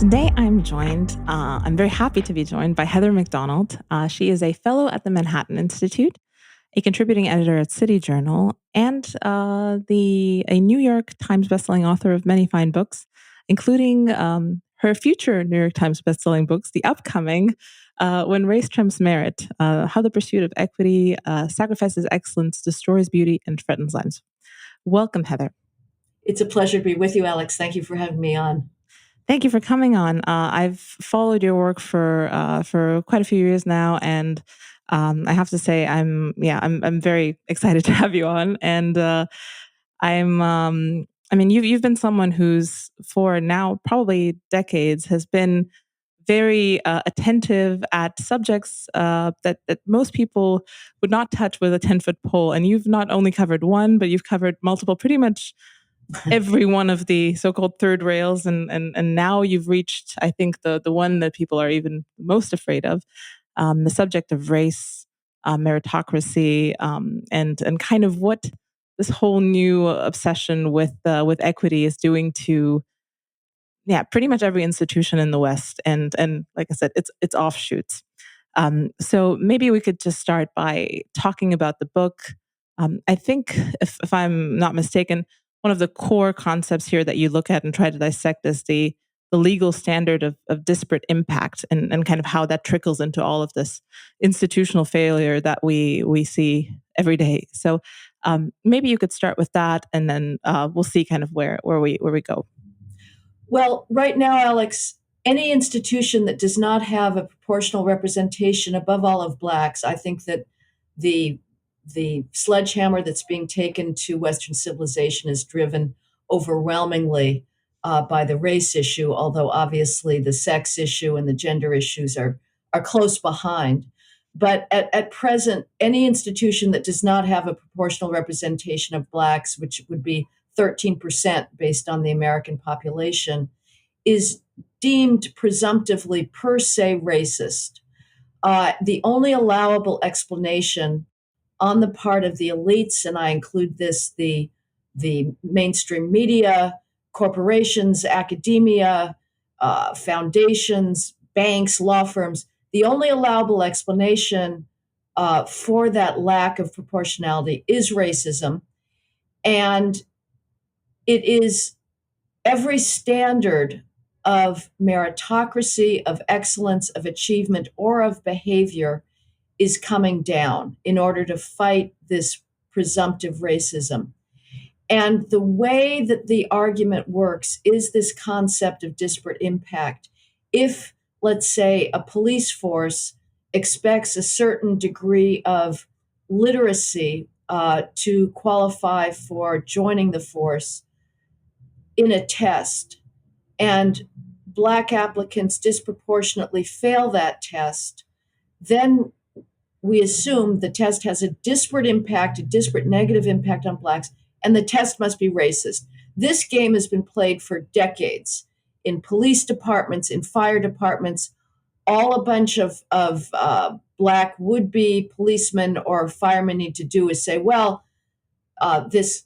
Today, I'm very happy to be joined by Heather MacDonald. She is a fellow at the Manhattan Institute, a contributing editor at City Journal, and a New York Times bestselling author of many fine books, including her future New York Times bestselling books, the upcoming When Race Trumps Merit, How the Pursuit of Equity Sacrifices Excellence, Destroys Beauty, and Threatens Lives. Welcome, Heather. It's a pleasure to be with you, Alex. Thank you for having me on. Thank you for coming on. I've followed your work for quite a few years now, and I have to say I'm very excited to have you on. And you've been someone who's for now probably decades has been very attentive at subjects that most people would not touch with a 10-foot pole. And you've not only covered one, but you've covered multiple, pretty much every one of the so-called third rails, and now you've reached, I think, the one that people are even most afraid of, the subject of race, meritocracy, and kind of what this whole new obsession with equity is doing to pretty much every institution in the West, and like I said, it's offshoots. So maybe we could just start by talking about the book. I think, if I'm not mistaken, one of the core concepts here that you look at and try to dissect is the legal standard of disparate impact, and kind of how that trickles into all of this institutional failure that we see every day. So maybe you could start with that, and then we'll see kind of where we go. Well, right now, Alex, any institution that does not have a proportional representation, above all of Blacks, I think that the sledgehammer that's being taken to Western civilization is driven overwhelmingly by the race issue, although obviously the sex issue and the gender issues are close behind. But at present, any institution that does not have a proportional representation of Blacks, which would be 13% based on the American population, is deemed presumptively per se racist. The only allowable explanation on the part of the elites, and I include this the mainstream media, corporations, academia, foundations, banks, law firms, the only allowable explanation for that lack of proportionality is racism. And it is every standard of meritocracy, of excellence, of achievement, or of behavior is coming down in order to fight this presumptive racism. And the way that the argument works is this concept of disparate impact. If, let's say, a police force expects a certain degree of literacy to qualify for joining the force in a test, and Black applicants disproportionately fail that test, then we assume the test has a disparate impact, a disparate negative impact on Blacks, and the test must be racist. This game has been played for decades in police departments, in fire departments. All a bunch of Black would-be policemen or firemen need to do is say, well, this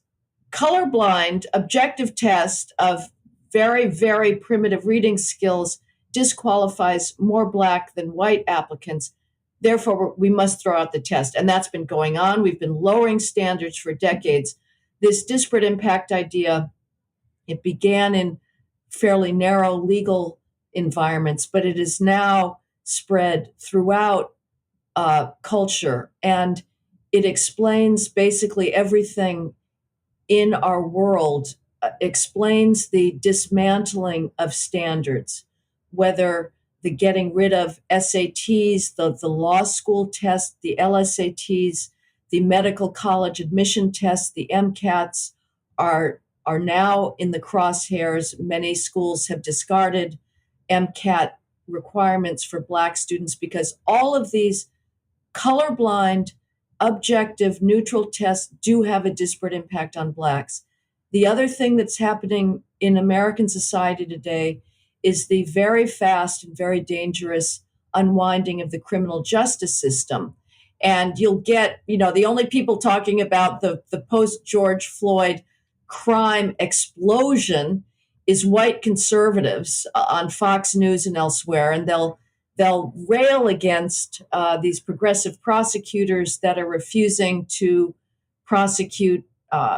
colorblind objective test of very, very primitive reading skills disqualifies more Black than white applicants. Therefore, we must throw out the test. And that's been going on. We've been lowering standards for decades. This disparate impact idea, it began in fairly narrow legal environments, but it is now spread throughout culture. And it explains basically everything in our world, explains the dismantling of standards, whether the getting rid of SATs, the law school test, the LSATs, the medical college admission tests, the MCATs are now in the crosshairs. Many schools have discarded MCAT requirements for Black students because all of these colorblind, objective, neutral tests do have a disparate impact on Blacks. The other thing that's happening in American society today is the very fast and very dangerous unwinding of the criminal justice system. And you'll get, the only people talking about the post-George Floyd crime explosion is white conservatives on Fox News and elsewhere, and they'll rail against these progressive prosecutors that are refusing to prosecute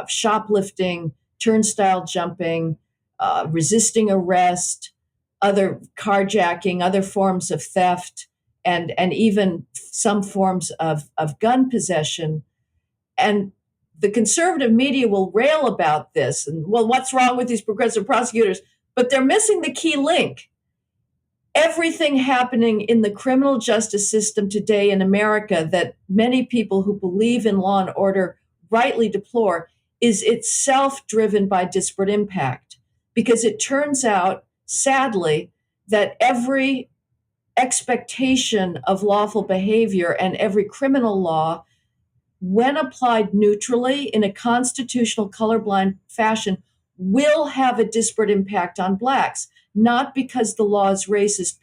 shoplifting, turnstile jumping, resisting arrest, other carjacking, other forms of theft, and even some forms of gun possession. And the conservative media will rail about this and, well, what's wrong with these progressive prosecutors? But they're missing the key link. Everything happening in the criminal justice system today in America that many people who believe in law and order rightly deplore is itself driven by disparate impact. Because it turns out, sadly, that every expectation of lawful behavior and every criminal law, when applied neutrally in a constitutional colorblind fashion, will have a disparate impact on blacks, not because the law is racist,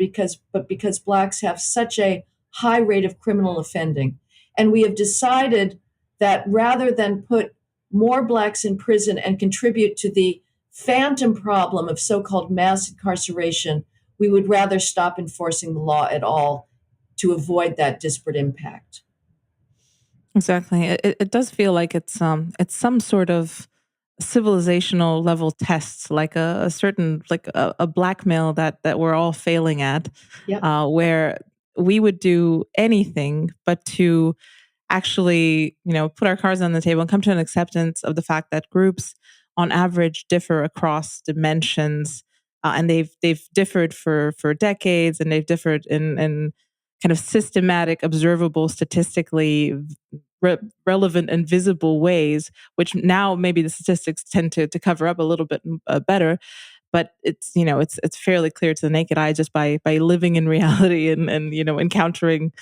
but because blacks have such a high rate of criminal offending. And we have decided that rather than put more blacks in prison and contribute to the phantom problem of so-called mass incarceration, we would rather stop enforcing the law at all to avoid that disparate impact. Exactly. It does feel like it's some sort of civilizational level tests, like a certain like a blackmail that we're all failing at, Yep. where we would do anything but to actually, put our cards on the table and come to an acceptance of the fact that groups on average differ across dimensions, and they've differed for decades, and they've differed in kind of systematic, observable, statistically relevant and visible ways, which now maybe the statistics tend to cover up a little bit better. But it's fairly clear to the naked eye just by living in reality and encountering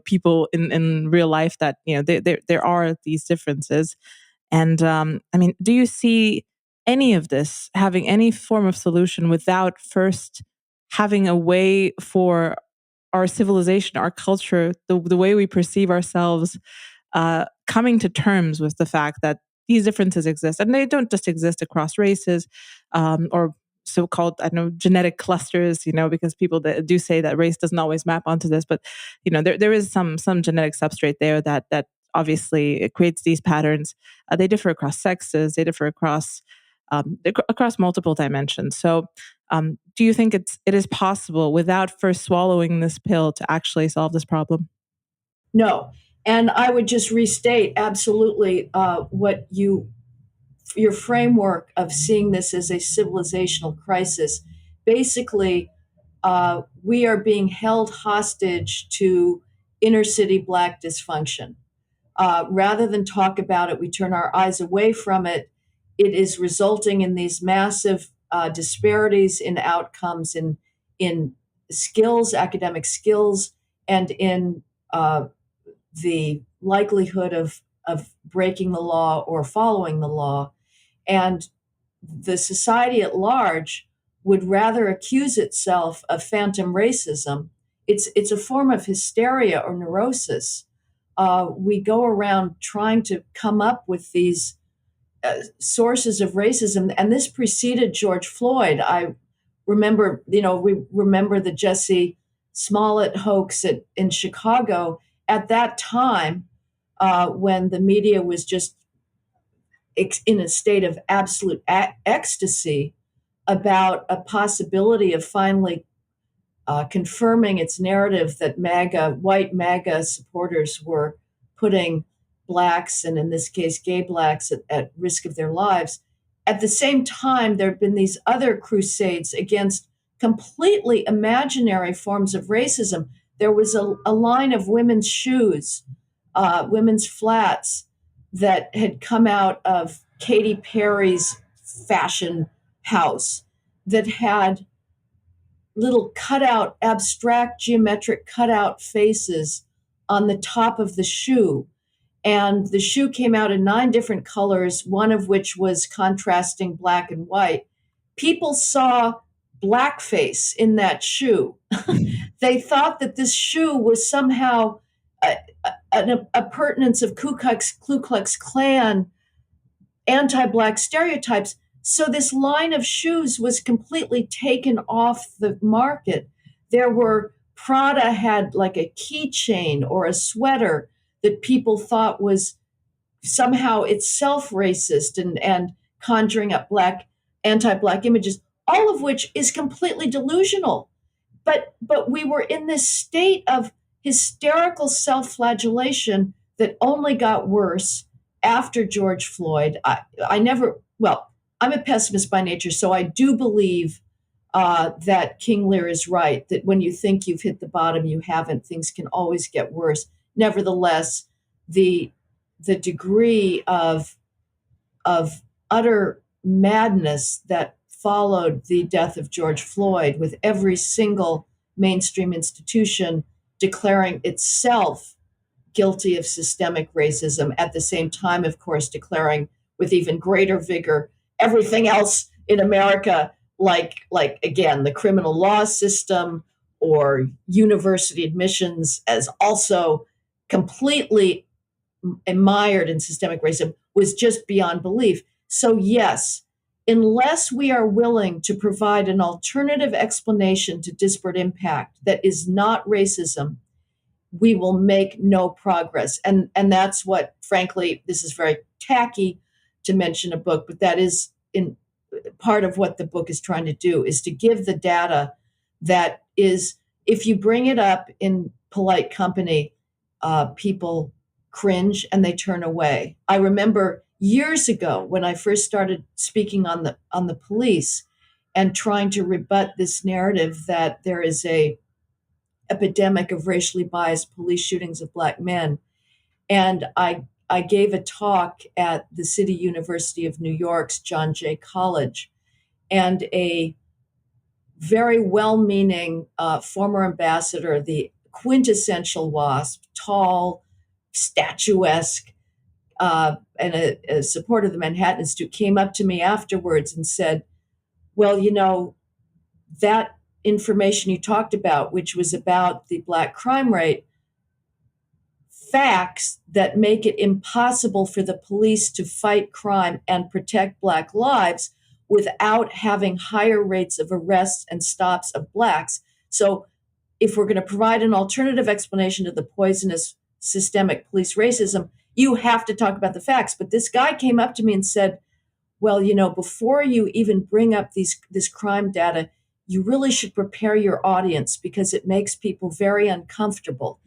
people in real life that there are these differences. And I mean, do you see any of this having any form of solution without first having a way for our civilization, our culture, the way we perceive ourselves, coming to terms with the fact that these differences exist, and they don't just exist across races, or so-called, I don't know, genetic clusters, because people that do say that race doesn't always map onto this, but there is some genetic substrate there that obviously it creates these patterns. They differ across sexes, they differ across multiple dimensions. So, do you think it is possible without first swallowing this pill to actually solve this problem? No. And I would just restate absolutely what your framework of seeing this as a civilizational crisis. Basically, we are being held hostage to inner city black dysfunction. Rather than talk about it, we turn our eyes away from it. It is resulting in these massive disparities in outcomes, in skills, academic skills, and in the likelihood of breaking the law or following the law. And the society at large would rather accuse itself of phantom racism. It's a form of hysteria or neurosis. We go around trying to come up with these sources of racism, and this preceded George Floyd. I remember, we remember the Jesse Smollett hoax in Chicago at that time, when the media was just in a state of absolute ecstasy about a possibility of finally confirming its narrative that white MAGA supporters were putting blacks, and in this case, gay blacks, at risk of their lives. At the same time, there have been these other crusades against completely imaginary forms of racism. There was a line of women's shoes, women's flats that had come out of Katy Perry's fashion house that had little cutout, abstract geometric cutout faces on the top of the shoe. And the shoe came out in 9 different colors, one of which was contrasting black and white. People saw blackface in that shoe. They thought that this shoe was somehow a pertinence of Ku Klux Klan anti-black stereotypes. So this line of shoes was completely taken off the market. There were Prada had like a keychain or a sweater that people thought was somehow itself racist and conjuring up anti-black images, all of which is completely delusional. But we were in this state of hysterical self-flagellation that only got worse after George Floyd. I never, well, I'm a pessimist by nature, so I do believe that King Lear is right, that when you think you've hit the bottom, you haven't. Things can always get worse. Nevertheless, the the degree of utter madness that followed the death of George Floyd, with every single mainstream institution declaring itself guilty of systemic racism, at the same time, of course, declaring with even greater vigor everything else in America, like again, the criminal law system or university admissions, as also completely mired in systemic racism, was just beyond belief. So, yes, unless we are willing to provide an alternative explanation to disparate impact that is not racism, we will make no progress. And that's what, frankly, this is very tacky to mention a book, but that is in part of what the book is trying to do, is to give the data that is, if you bring it up in polite company, people cringe and they turn away. I remember years ago when I first started speaking on the police and trying to rebut this narrative that there is a epidemic of racially biased police shootings of Black men. And I gave a talk at the City University of New York's John Jay College, and a very well meaning former ambassador, the quintessential WASP, tall, statuesque, and a supporter of the Manhattan Institute, came up to me afterwards and said, well, you know, that information you talked about, which was about the Black crime rate, facts that make it impossible for the police to fight crime and protect Black lives without having higher rates of arrests and stops of Blacks. So, if we're going to provide an alternative explanation to the poisonous systemic police racism, you have to talk about the facts. But this guy came up to me and said, well, you know, before you even bring up this crime data, you really should prepare your audience because it makes people very uncomfortable.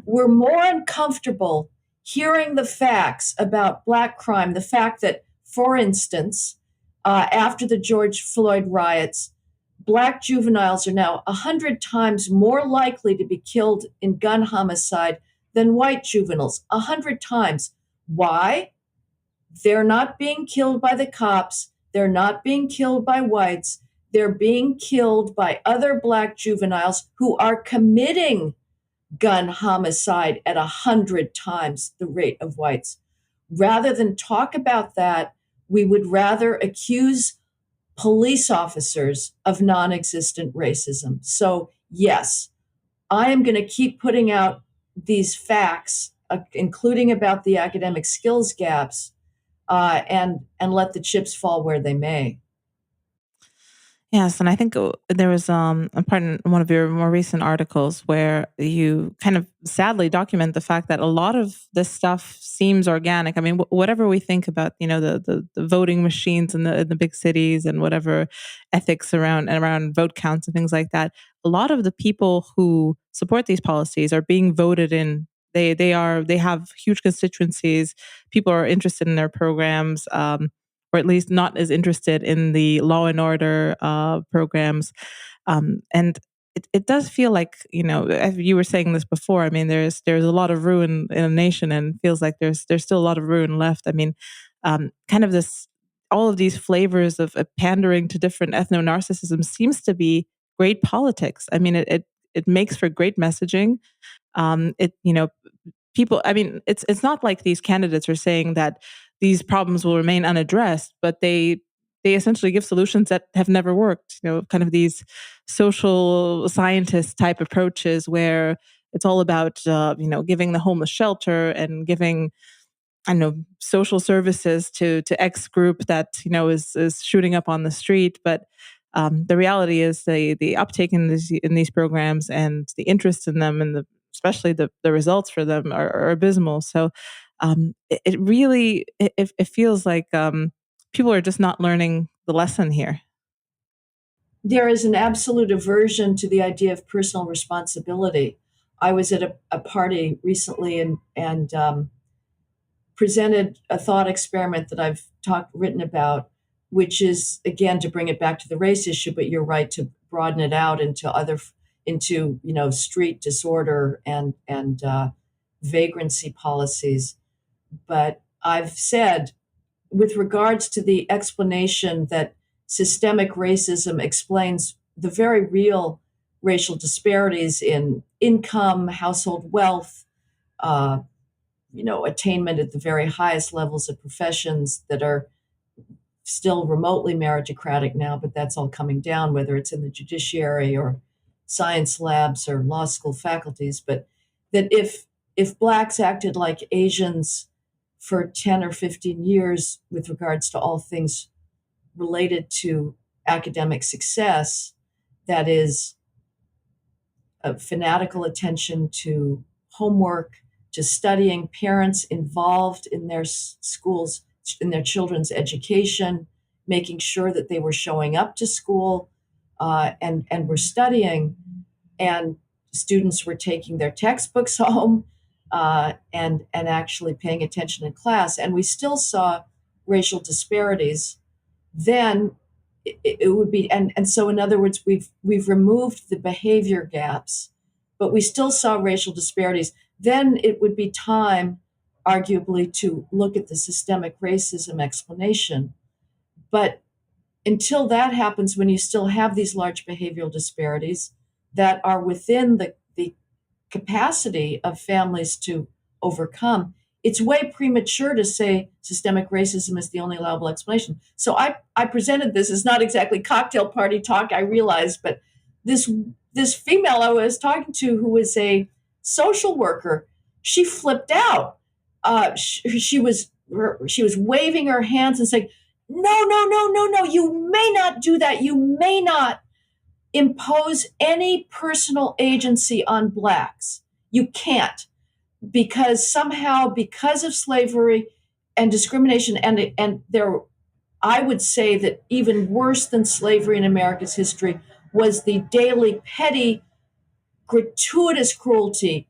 We're more uncomfortable hearing the facts about Black crime, the fact that, for instance, after the George Floyd riots, Black juveniles are now 100 times more likely to be killed in gun homicide than white juveniles, 100 times. Why? They're not being killed by the cops. They're not being killed by whites. They're being killed by other Black juveniles who are committing gun homicide at 100 times the rate of whites. Rather than talk about that, we would rather accuse police officers of non-existent racism. So, yes, I am going to keep putting out these facts, including about the academic skills gaps, and let the chips fall where they may. Yes, and I think there was a part in one of your more recent articles where you kind of sadly document the fact that a lot of this stuff seems organic. I mean, whatever we think about, you know, the voting machines in the big cities and whatever ethics around vote counts and things like that, a lot of the people who support these policies are being voted in. They have huge constituencies. People are interested in their programs. Or at least not as interested in the law and order programs. And it does feel like, you know, as you were saying this before, I mean, there's a lot of ruin in a nation, and feels like there's still a lot of ruin left. I mean, kind of this, all of these flavors of pandering to different ethno-narcissism seems to be great politics. I mean, it makes for great messaging. You know, people, I mean, it's not like these candidates are saying that these problems will remain unaddressed, but they essentially give solutions that have never worked. You know, kind of these social scientist type approaches where it's all about you know, giving the homeless shelter and giving I know, social services to X group that is shooting up on the street. But the reality is the uptake in these programs and the interest in them, and especially the results for them are abysmal. So it really it feels like people are just not learning the lesson here. There is an absolute aversion to the idea of personal responsibility. I was at a party recently and presented a thought experiment that I've written about, which is again to bring it back to the race issue. But you're right to broaden it out into street disorder and vagrancy policies. But I've said, with regards to the explanation that systemic racism explains the very real racial disparities in income, household wealth, uh, attainment at the very highest levels of professions that are still remotely meritocratic now, but that's all coming down, whether it's in the judiciary or science labs or law school faculties. But that if blacks acted like Asians for 10 or 15 years with regards to all things related to academic success, that is a fanatical attention to homework, to studying, parents involved in their schools, in their children's education, making sure that they were showing up to school and were studying, and students were taking their textbooks home and actually paying attention in class, and we still saw racial disparities, then it would be, and so in other words, we've removed the behavior gaps, but we still saw racial disparities. Then it would be time, arguably, to look at the systemic racism explanation. But until that happens, when you still have these large behavioral disparities that are within the capacity of families to overcome, it's way premature to say systemic racism is the only allowable explanation. So I presented this as not exactly cocktail party talk, I realize, but this female I was talking to, who was a social worker, she flipped out. She was waving her hands and saying, "No, no, no, no, no! You may not do that. You may not impose any personal agency on blacks. You can't, because somehow, because of slavery and discrimination, and there, I would say that even worse than slavery in America's history was the daily petty gratuitous cruelty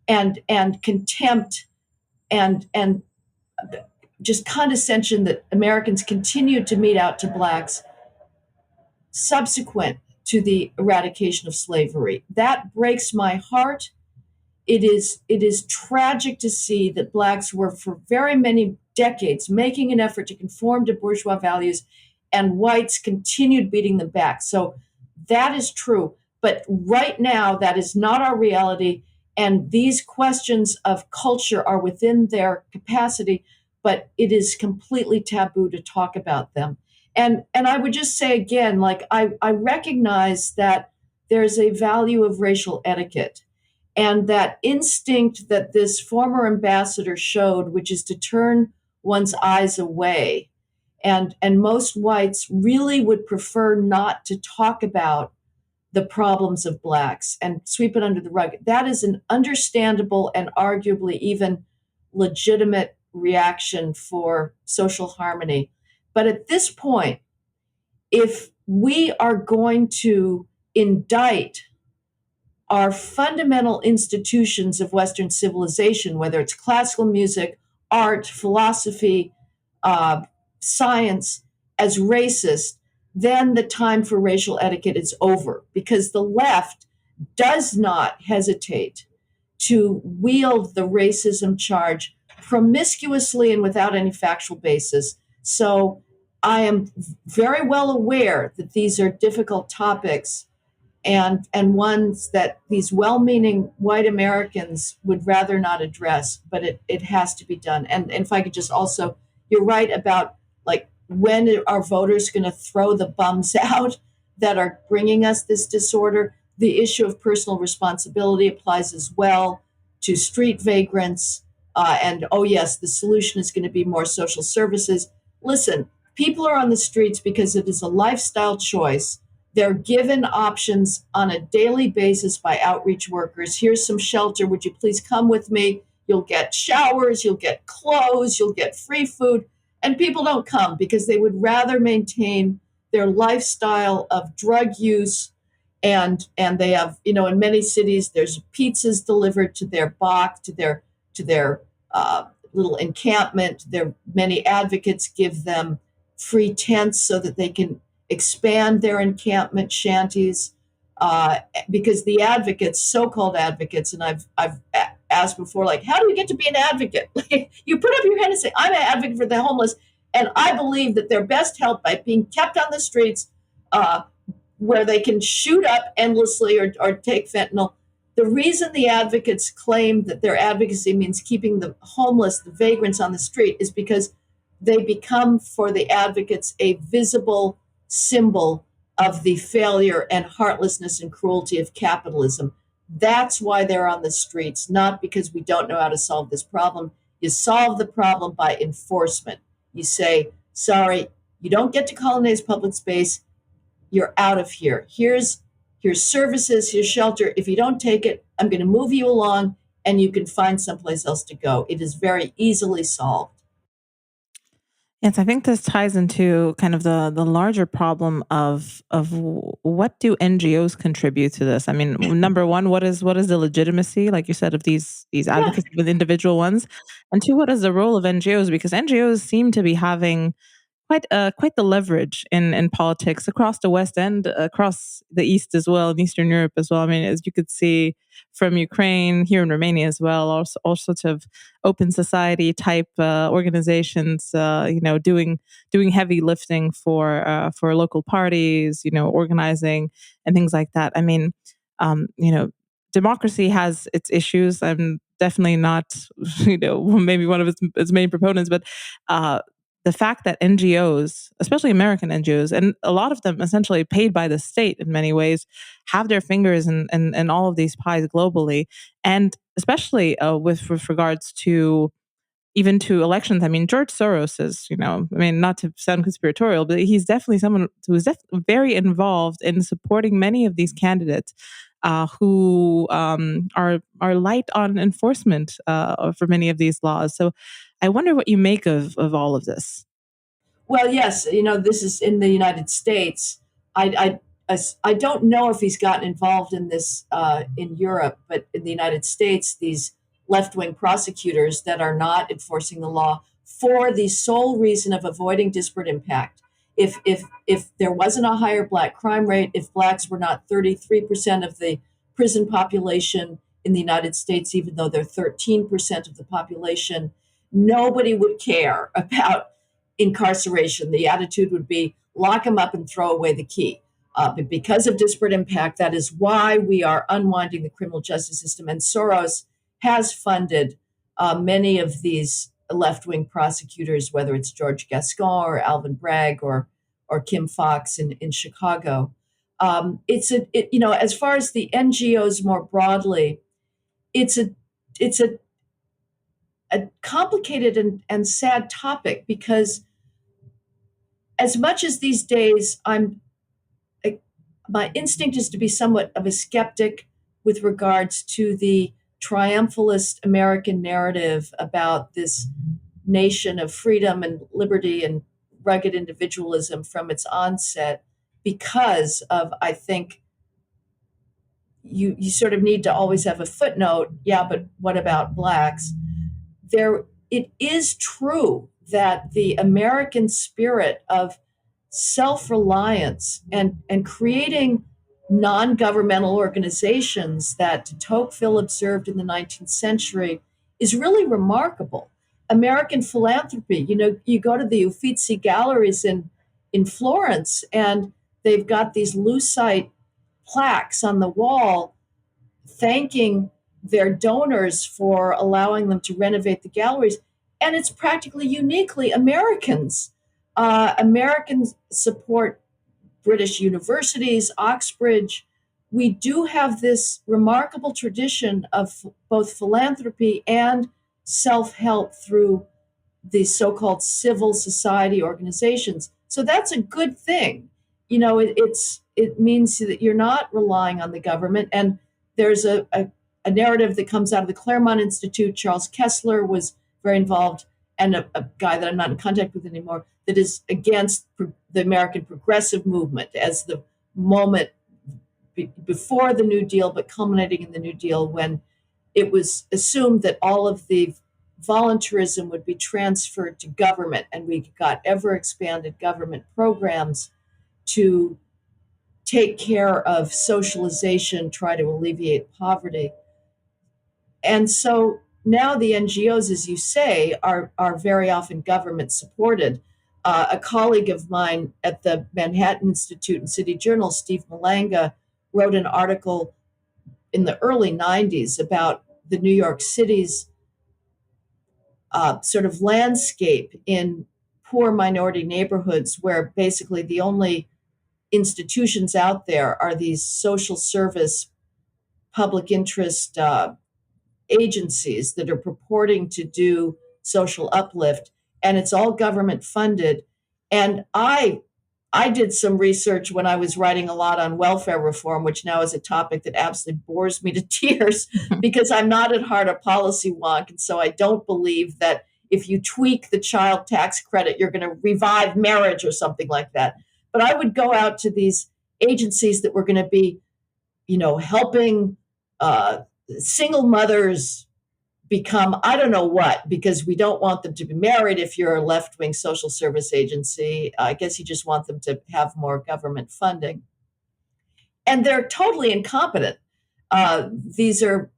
and contempt and just condescension that Americans continued to mete out to blacks subsequent to the eradication of slavery. That breaks my heart. It is tragic to see that blacks were for very many decades making an effort to conform to bourgeois values, and whites continued beating them back. So that is true. But right now, that is not our reality. And these questions of culture are within their capacity, but it is completely taboo to talk about them. And I would just say again, like I recognize that there's a value of racial etiquette, and that instinct that this former ambassador showed, which is to turn one's eyes away. And most whites really would prefer not to talk about the problems of blacks and sweep it under the rug. That is an understandable and arguably even legitimate reaction for social harmony. But at this point, if we are going to indict our fundamental institutions of Western civilization, whether it's classical music, art, philosophy, science, as racist, then the time for racial etiquette is over, because the left does not hesitate to wield the racism charge promiscuously and without any factual basis. So I am very well aware that these are difficult topics, and ones that these well-meaning white Americans would rather not address, but it has to be done. And if I could just also, you're right about, like, when are voters going to throw the bums out that are bringing us this disorder? The issue of personal responsibility applies as well to street vagrants, and oh, yes, the solution is going to be more social services. Listen, people are on the streets because it is a lifestyle choice. They're given options on a daily basis by outreach workers. Here's some shelter. Would you please come with me? You'll get showers, you'll get clothes, you'll get free food. And people don't come because they would rather maintain their lifestyle of drug use. And they have, in many cities, there's pizzas delivered to their block, to their little encampment. There, many advocates give them free tents so that they can expand their encampment shanties. Because the advocates, so-called advocates, and I've asked before, like, how do you get to be an advocate? You put up your hand and say, I'm an advocate for the homeless, and I believe that they're best helped by being kept on the streets, uh, where they can shoot up endlessly or take fentanyl. The reason the advocates claim that their advocacy means keeping the homeless, the vagrants on the street, is because they become, for the advocates, a visible symbol of the failure and heartlessness and cruelty of capitalism. That's why they're on the streets, not because we don't know how to solve this problem. You solve the problem by enforcement. You say, sorry, you don't get to colonize public space. You're out of here. Here's services, here's shelter. If you don't take it, I'm going to move you along and you can find someplace else to go. It is very easily solved. Yes, I think this ties into kind of the larger problem of what do NGOs contribute to this? I mean, number one, what is the legitimacy, like you said, of these Yeah. advocates with individual ones, and two, what is the role of NGOs? Because NGOs seem to be having quite the leverage in politics across the West and across the East as well, in Eastern Europe as well. I mean, as you could see from Ukraine, here in Romania as well, also all sorts of open society type organizations, doing heavy lifting for local parties, organizing and things like that. I mean, democracy has its issues. I'm definitely not, maybe one of its main proponents, but uh, the fact that NGOs, especially American NGOs, and a lot of them essentially paid by the state in many ways, have their fingers in all of these pies globally, and especially with regards to even to elections. I mean, George Soros is, I mean, not to sound conspiratorial, but he's definitely someone who is very involved in supporting many of these candidates who are light on enforcement for many of these laws. So, I wonder what you make of all of this. Well, yes, this is in the United States. I don't know if he's gotten involved in this in Europe, but in the United States, these left wing prosecutors that are not enforcing the law for the sole reason of avoiding disparate impact. If there wasn't a higher black crime rate, if blacks were not 33% of the prison population in the United States, even though they're 13% of the population, nobody would care about incarceration. The attitude would be lock them up and throw away the key. But because of disparate impact, that is why we are unwinding the criminal justice system. And Soros has funded many of these left wing prosecutors, whether it's George Gascon or Alvin Bragg or Kim Fox in Chicago. As far as the NGOs more broadly, it's a complicated and sad topic because as much as these days my instinct is to be somewhat of a skeptic with regards to the triumphalist American narrative about this nation of freedom and liberty and rugged individualism from its onset, because of, I think, you sort of need to always have a footnote. Yeah, but what about blacks? It is true that the American spirit of self-reliance and creating non-governmental organizations that de Tocqueville observed in the 19th century is really remarkable. American philanthropy, you go to the Uffizi galleries in Florence, and they've got these lucite plaques on the wall thanking their donors for allowing them to renovate the galleries. And it's practically uniquely Americans. Americans support British universities, Oxbridge. We do have this remarkable tradition of both philanthropy and self-help through these so-called civil society organizations. So that's a good thing. It means that you're not relying on the government. And there's a narrative that comes out of the Claremont Institute. Charles Kessler was very involved, and a guy that I'm not in contact with anymore, that is against the American progressive movement as the moment before the New Deal, but culminating in the New Deal, when it was assumed that all of the voluntarism would be transferred to government, and we got ever expanded government programs to take care of socialization, try to alleviate poverty. And so now the NGOs, as you say, are very often government supported. A colleague of mine at the Manhattan Institute and City Journal, Steve Malanga, wrote an article in the early 90s about the New York City's sort of landscape in poor minority neighborhoods, where basically the only institutions out there are these social service public interest agencies that are purporting to do social uplift, and it's all government funded. And I did some research when I was writing a lot on welfare reform, which now is a topic that absolutely bores me to tears because I'm not at heart a policy wonk. And so I don't believe that if you tweak the child tax credit, you're going to revive marriage or something like that. But I would go out to these agencies that were going to be, helping uh, single mothers become I don't know what, because we don't want them to be married. If you're a left-wing social service agency, I guess you just want them to have more government funding. And they're totally incompetent. These are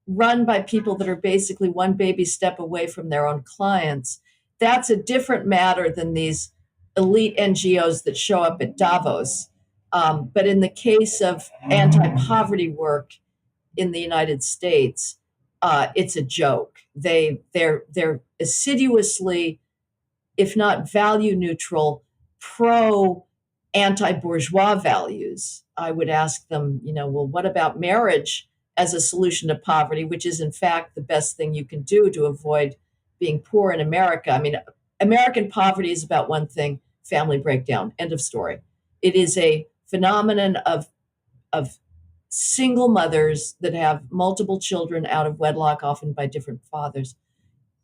run by people that are basically one baby step away from their own clients. That's a different matter than these elite NGOs that show up at Davos. But in the case of anti-poverty work in the United States, it's a joke. They're assiduously, if not value neutral, pro anti-bourgeois values. I would ask them, well, what about marriage as a solution to poverty, which is in fact the best thing you can do to avoid being poor in America? I mean, American poverty is about one thing: family breakdown. End of story. It is a phenomenon of single mothers that have multiple children out of wedlock, often by different fathers.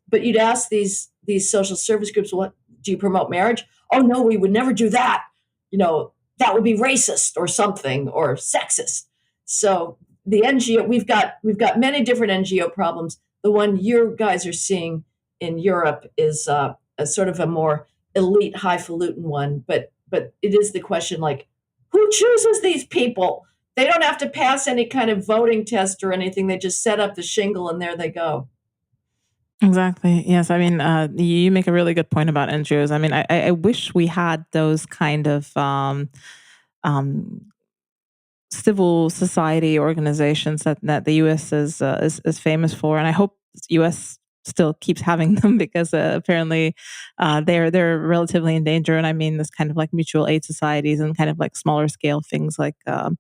But you'd ask these social service groups, "What do you promote marriage?" "Oh no, we would never do that. That would be racist or something, or sexist." So the NGO, we've got many different NGO problems. The one you guys are seeing in Europe is a sort of a more elite, highfalutin one. But it is the question, like, who chooses these people? They don't have to pass any kind of voting test or anything. They just set up the shingle and there they go. Exactly. Yes. I mean, you make a really good point about NGOs. I mean, I wish we had those kind of um, civil society organizations that the U.S. is famous for, and I hope the U.S. still keeps having them because apparently they're relatively in danger. And I mean, this kind of like mutual aid societies and kind of like smaller scale things like, um,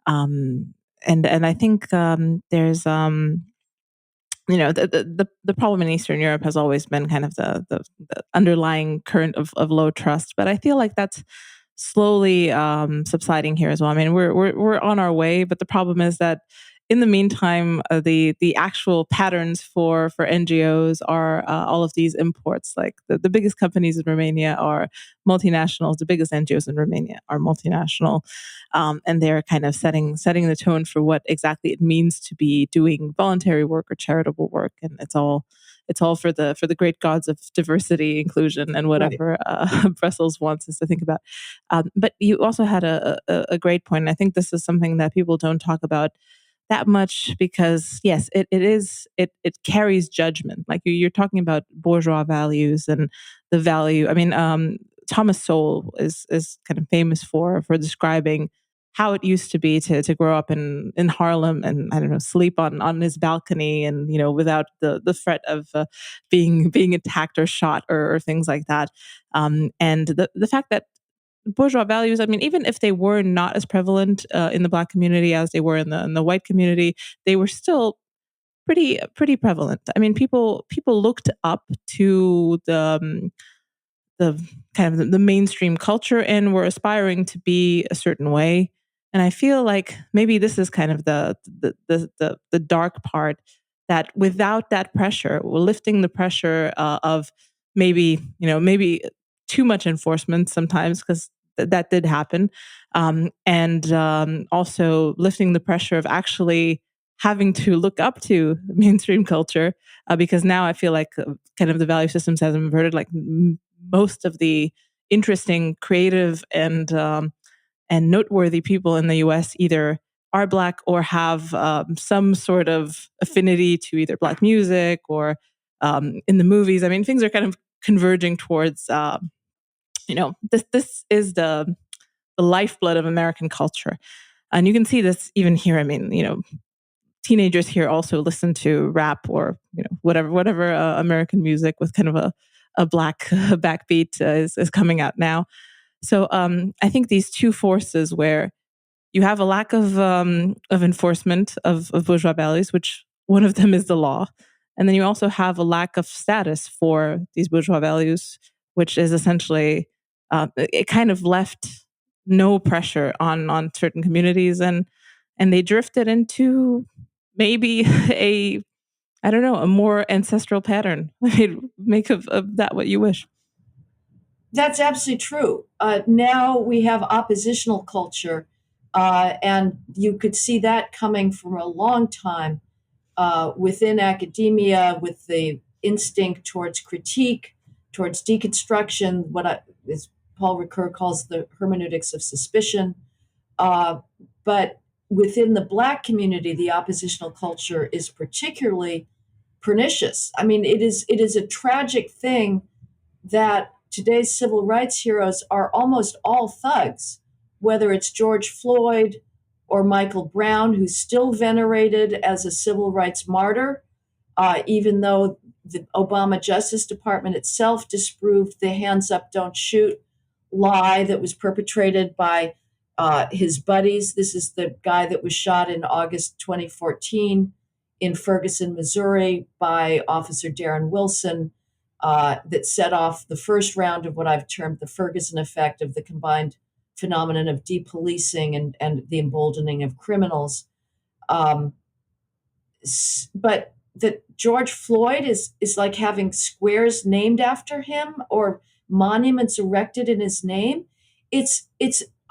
and I think there's the problem in Eastern Europe has always been kind of the underlying current of low trust, but I feel like that's slowly subsiding here as well. I mean, we're on our way, but the problem is that in the meantime, the actual patterns for NGOs are all of these imports. Like the biggest companies in Romania are multinationals. The biggest NGOs in Romania are multinational, and they're kind of setting the tone for what exactly it means to be doing voluntary work or charitable work, and it's all for the great gods of diversity, inclusion, and Right. whatever Brussels wants us to think about. But you also had a great point, and I think this is something that people don't talk about that much because yes, it carries judgment. Like you're talking about bourgeois values and the value. I mean, Thomas Sowell is kind of famous for describing how it used to be to grow up in Harlem and I don't know sleep on his balcony and without the threat of being attacked or shot or things like that. And the fact that bourgeois values, I mean, even if they were not as prevalent in the Black community as they were in the white community, they were still pretty prevalent. I mean, people looked up to the kind of the mainstream culture and were aspiring to be a certain way. And I feel like maybe this is kind of the dark part, that without that pressure, we're lifting the pressure of maybe too much enforcement sometimes, because that did happen, and also lifting the pressure of actually having to look up to mainstream culture, because now I feel like kind of the value systems has inverted. Like most of the interesting, creative, and noteworthy people in the U.S. either are Black or have some sort of affinity to either Black music or in the movies. I mean, things are kind of converging towards this is the lifeblood of American culture, and you can see this even here. I mean, teenagers here also listen to rap or whatever American music with kind of a black backbeat is coming out now. So I think these two forces, where you have a lack of enforcement of bourgeois values, which one of them is the law, and then you also have a lack of status for these bourgeois values, which is essentially it kind of left no pressure on certain communities, and they drifted into maybe a I don't know, a more ancestral pattern. I mean, make of that what you wish. That's absolutely true. Now we have oppositional culture, and you could see that coming from a long time within academia, with the instinct towards critique, towards deconstruction, as Paul Ricoeur calls the hermeneutics of suspicion. But within the Black community, the oppositional culture is particularly pernicious. I mean, it is a tragic thing that today's civil rights heroes are almost all thugs, whether it's George Floyd or Michael Brown, who's still venerated as a civil rights martyr, even though the Obama Justice Department itself disproved the hands up, don't shoot lie that was perpetrated by his buddies. This is the guy that was shot in August 2014 in Ferguson, Missouri, by Officer Darren Wilson, that set off the first round of what I've termed the Ferguson effect of the combined phenomenon of depolicing and the emboldening of criminals. Um, but that George Floyd is like having squares named after him or monuments erected in his name. It's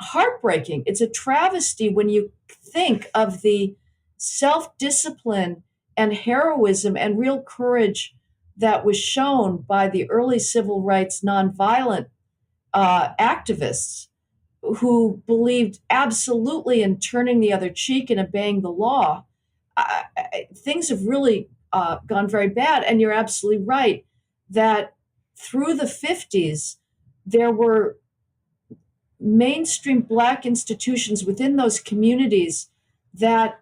heartbreaking. It's a travesty when you think of the self-discipline and heroism and real courage that was shown by the early civil rights nonviolent activists who believed absolutely in turning the other cheek and obeying the law. Things have really gone very bad. And you're absolutely right that through the 50s, there were mainstream Black institutions within those communities that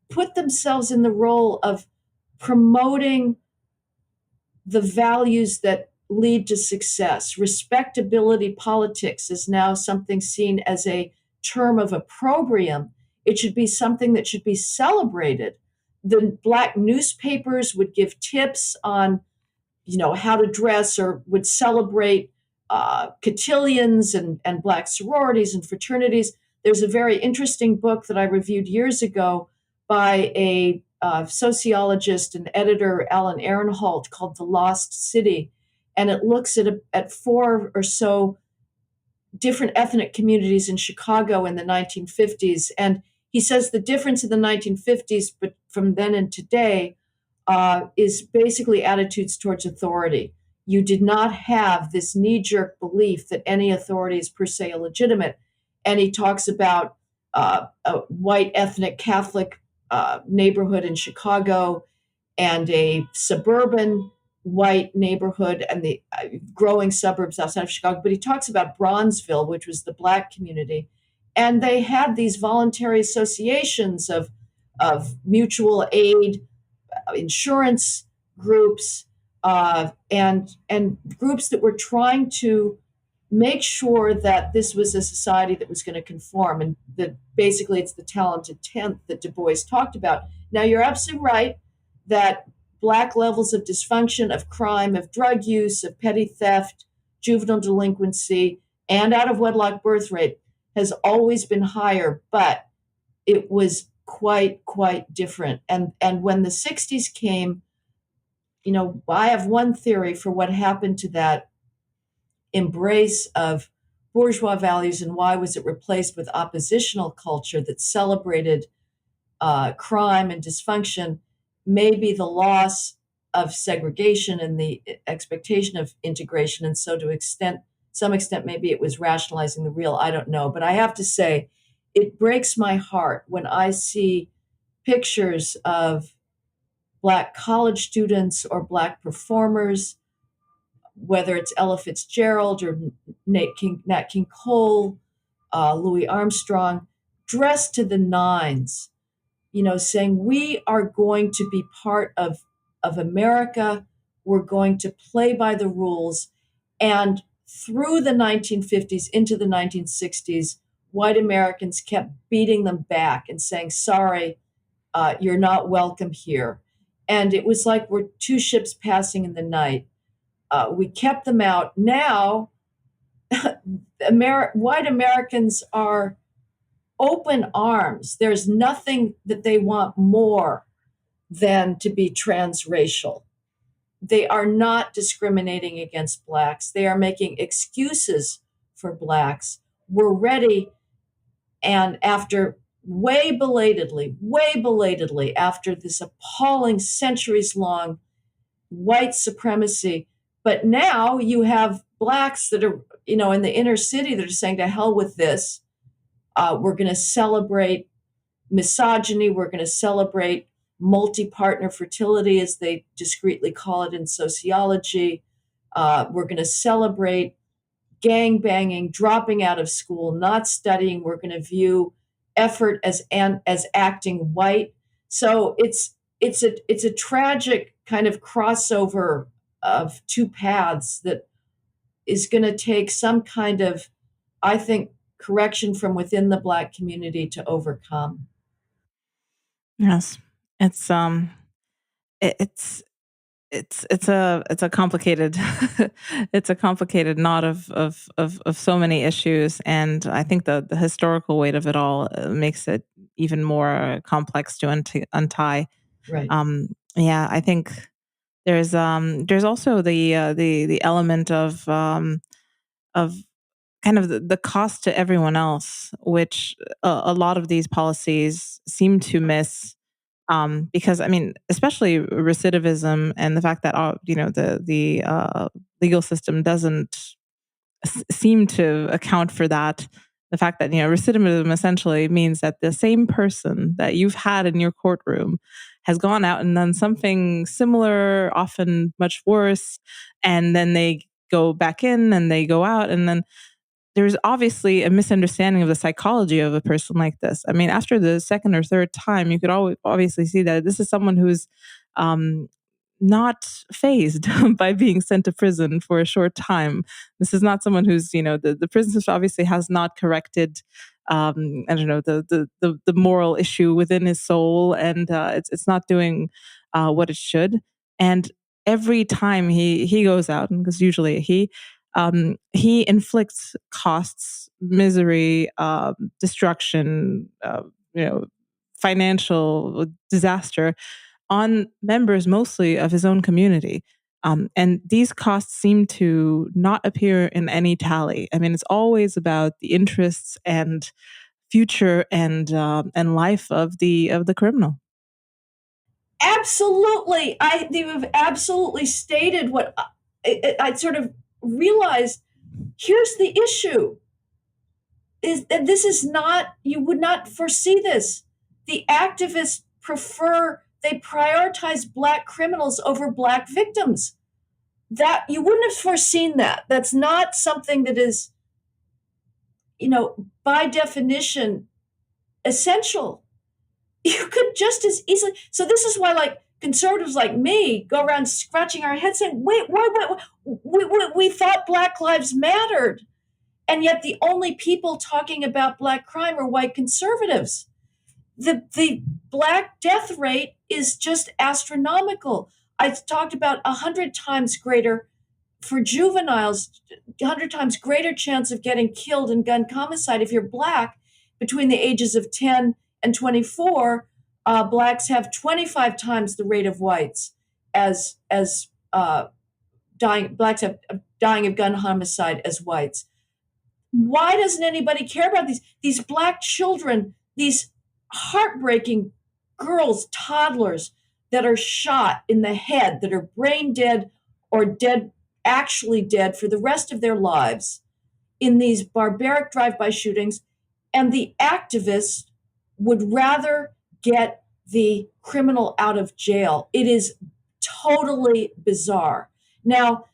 put themselves in the role of promoting the values that lead to success. Respectability politics is now something seen as a term of opprobrium. It should be something that should be celebrated. The Black newspapers would give tips on, how to dress, or would celebrate cotillions and Black sororities and fraternities. There's a very interesting book that I reviewed years ago by a sociologist and editor, Alan Ehrenholt, called The Lost City. And it looks at four or so different ethnic communities in Chicago in the 1950s. And he says the difference in the 1950s, but from then and today, is basically attitudes towards authority. You did not have this knee-jerk belief that any authority is per se illegitimate. And he talks about a white ethnic Catholic neighborhood in Chicago and a suburban white neighborhood and the growing suburbs outside of Chicago. But he talks about Bronzeville, which was the Black community. And they had these voluntary associations of mutual aid, insurance groups, and groups that were trying to make sure that this was a society that was going to conform, and that basically it's the talented tenth that Du Bois talked about. Now, you're absolutely right that Black levels of dysfunction, of crime, of drug use, of petty theft, juvenile delinquency, and out of wedlock birth rate has always been higher, but it was quite different. And when the 60s came, I have one theory for what happened to that embrace of bourgeois values and why was it replaced with oppositional culture that celebrated crime and dysfunction. Maybe the loss of segregation and the expectation of integration, and so to some extent maybe it was rationalizing the real. I don't know, but I have to say it breaks my heart when I see pictures of Black college students or Black performers, whether it's Ella Fitzgerald or Nat King Cole, Louis Armstrong, dressed to the nines, saying we are going to be part of America. We're going to play by the rules. And through the 1950s into the 1960s, white Americans kept beating them back and saying, sorry, you're not welcome here. And it was like we're two ships passing in the night. We kept them out. Now, white Americans are open arms. There's nothing that they want more than to be transracial. They are not discriminating against Blacks. They are making excuses for Blacks. We're ready. And after way belatedly, after this appalling centuries long white supremacy, but now you have Blacks that are, in the inner city that are saying, to hell with this. We're going to celebrate misogyny. We're going to celebrate multi-partner fertility, as they discreetly call it in sociology. We're going to celebrate gang banging, dropping out of school, not studying. We're going to view effort as acting white. So it's a tragic kind of crossover of two paths that is going to take some kind of, I think, correction from within the Black community to overcome. Yes, it's it's it's a complicated it's a complicated knot of so many issues, and I think the historical weight of it all makes it even more complex to untie. Right. Yeah, I think there's also the element of kind of the cost to everyone else, which a lot of these policies seem to miss. Because I mean, especially recidivism and the fact that the legal system doesn't seem to account for that. The fact that recidivism essentially means that the same person that you've had in your courtroom has gone out and done something similar, often much worse, and then they go back in and they go out, and then there's obviously a misunderstanding of the psychology of a person like this. I mean, after the second or third time, you could always obviously see that this is someone who's um, not phased by being sent to prison for a short time. This is not someone who's, the prison system obviously has not corrected, I don't know, the moral issue within his soul, and it's not doing what it should. And every time he goes out, because usually he inflicts costs, misery, destruction, financial disaster on members mostly of his own community. And these costs seem to not appear in any tally. I mean, it's always about the interests and future and life of the criminal. Absolutely. You have absolutely stated what I sort of realized. Here's the issue: is that this is not, you would not foresee this. The activists they prioritize Black criminals over Black victims. That you wouldn't have foreseen that. That's not something that is, by definition, essential. You could just as easily. So this is why, like, conservatives like me go around scratching our heads saying, "Wait, why? We thought Black lives mattered." And yet the only people talking about Black crime are white conservatives. The Black death rate is just astronomical. I talked about 100 times greater for juveniles, 100 times greater chance of getting killed in gun homicide if you're Black between the ages of 10 and 24. Blacks have 25 times the rate of whites as dying. Blacks have dying of gun homicide as whites. Why doesn't anybody care about these Black children, these heartbreaking girls, toddlers that are shot in the head, that are brain dead or dead, actually dead for the rest of their lives in these barbaric drive-by shootings, and the activists would rather get the criminal out of jail? It is totally bizarre. Now,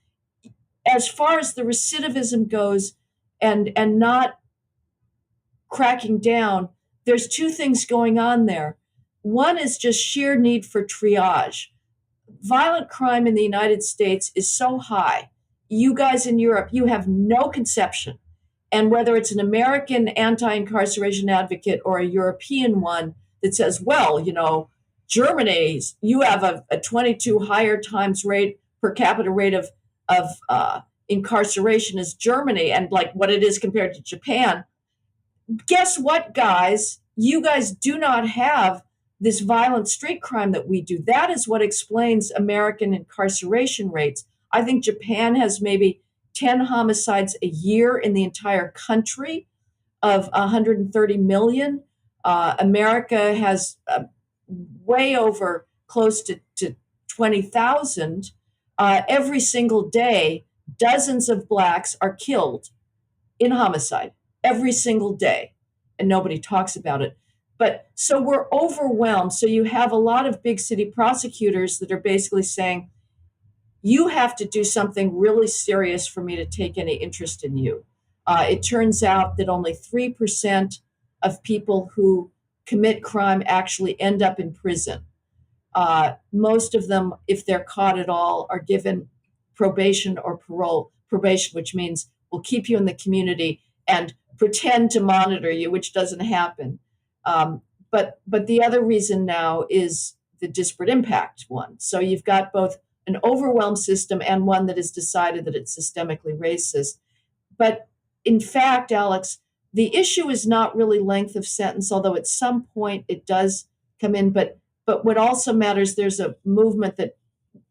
as far as the recidivism goes, and not cracking down, there's two things going on there. One is just sheer need for triage. Violent crime in the United States is so high. You guys in Europe, you have no conception. And whether it's an American anti-incarceration advocate or a European one that says, well, Germany's, you have a 22 higher times rate per capita rate of incarceration as Germany, and like what it is compared to Japan. Guess what, guys? You guys do not have this violent street crime that we do. That is what explains American incarceration rates. I think Japan has maybe 10 homicides a year in the entire country of 130 million. America has way over close to 20,000. Every single day, dozens of Blacks are killed in homicide every single day, and nobody talks about it. But so we're overwhelmed. So you have a lot of big city prosecutors that are basically saying, you have to do something really serious for me to take any interest in you. It turns out that only 3% of people who commit crime actually end up in prison. Most of them, if they're caught at all, are given probation or parole. Probation, which means we'll keep you in the community and pretend to monitor you, which doesn't happen. But the other reason now is the disparate impact one. So you've got both an overwhelmed system and one that has decided that it's systemically racist. But in fact, Alex, the issue is not really length of sentence, although at some point it does come in. But what also matters, there's a movement that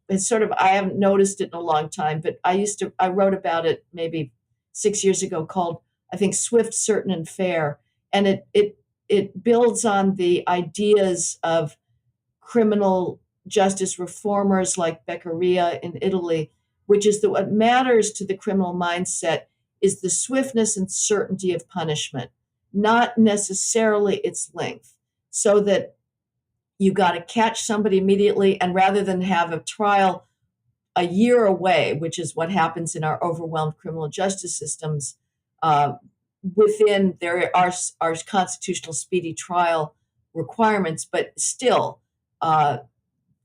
is sort of, I haven't noticed it in a long time, but I wrote about it maybe 6 years ago, called, I think, Swift, Certain, and Fair. And it builds on the ideas of criminal justice reformers like Beccaria in Italy, which is that what matters to the criminal mindset is the swiftness and certainty of punishment, not necessarily its length. So that you got to catch somebody immediately, and rather than have a trial a year away, which is what happens in our overwhelmed criminal justice systems, within there are constitutional speedy trial requirements, but still,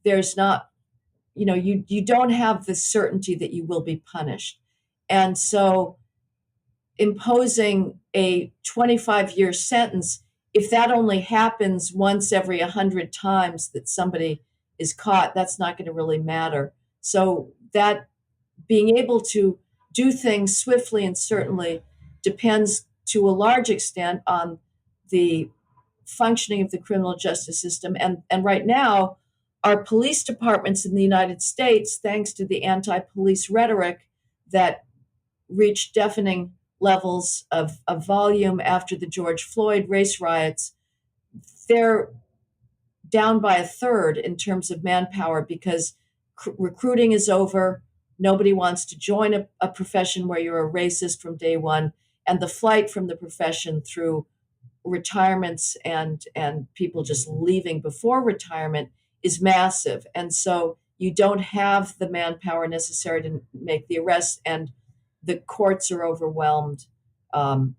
there's not, you don't have the certainty that you will be punished. And so imposing a 25-year sentence, if that only happens once every 100 times that somebody is caught, that's not going to really matter. So that being able to do things swiftly and certainly depends to a large extent on the functioning of the criminal justice system. And right now, our police departments in the United States, thanks to the anti-police rhetoric that reached deafening levels of volume after the George Floyd race riots, they're down by a third in terms of manpower because recruiting is over. Nobody wants to join a profession where you're a racist from day one. And the flight from the profession through retirements and people just leaving before retirement is massive. And so you don't have the manpower necessary to make the arrests, and the courts are overwhelmed.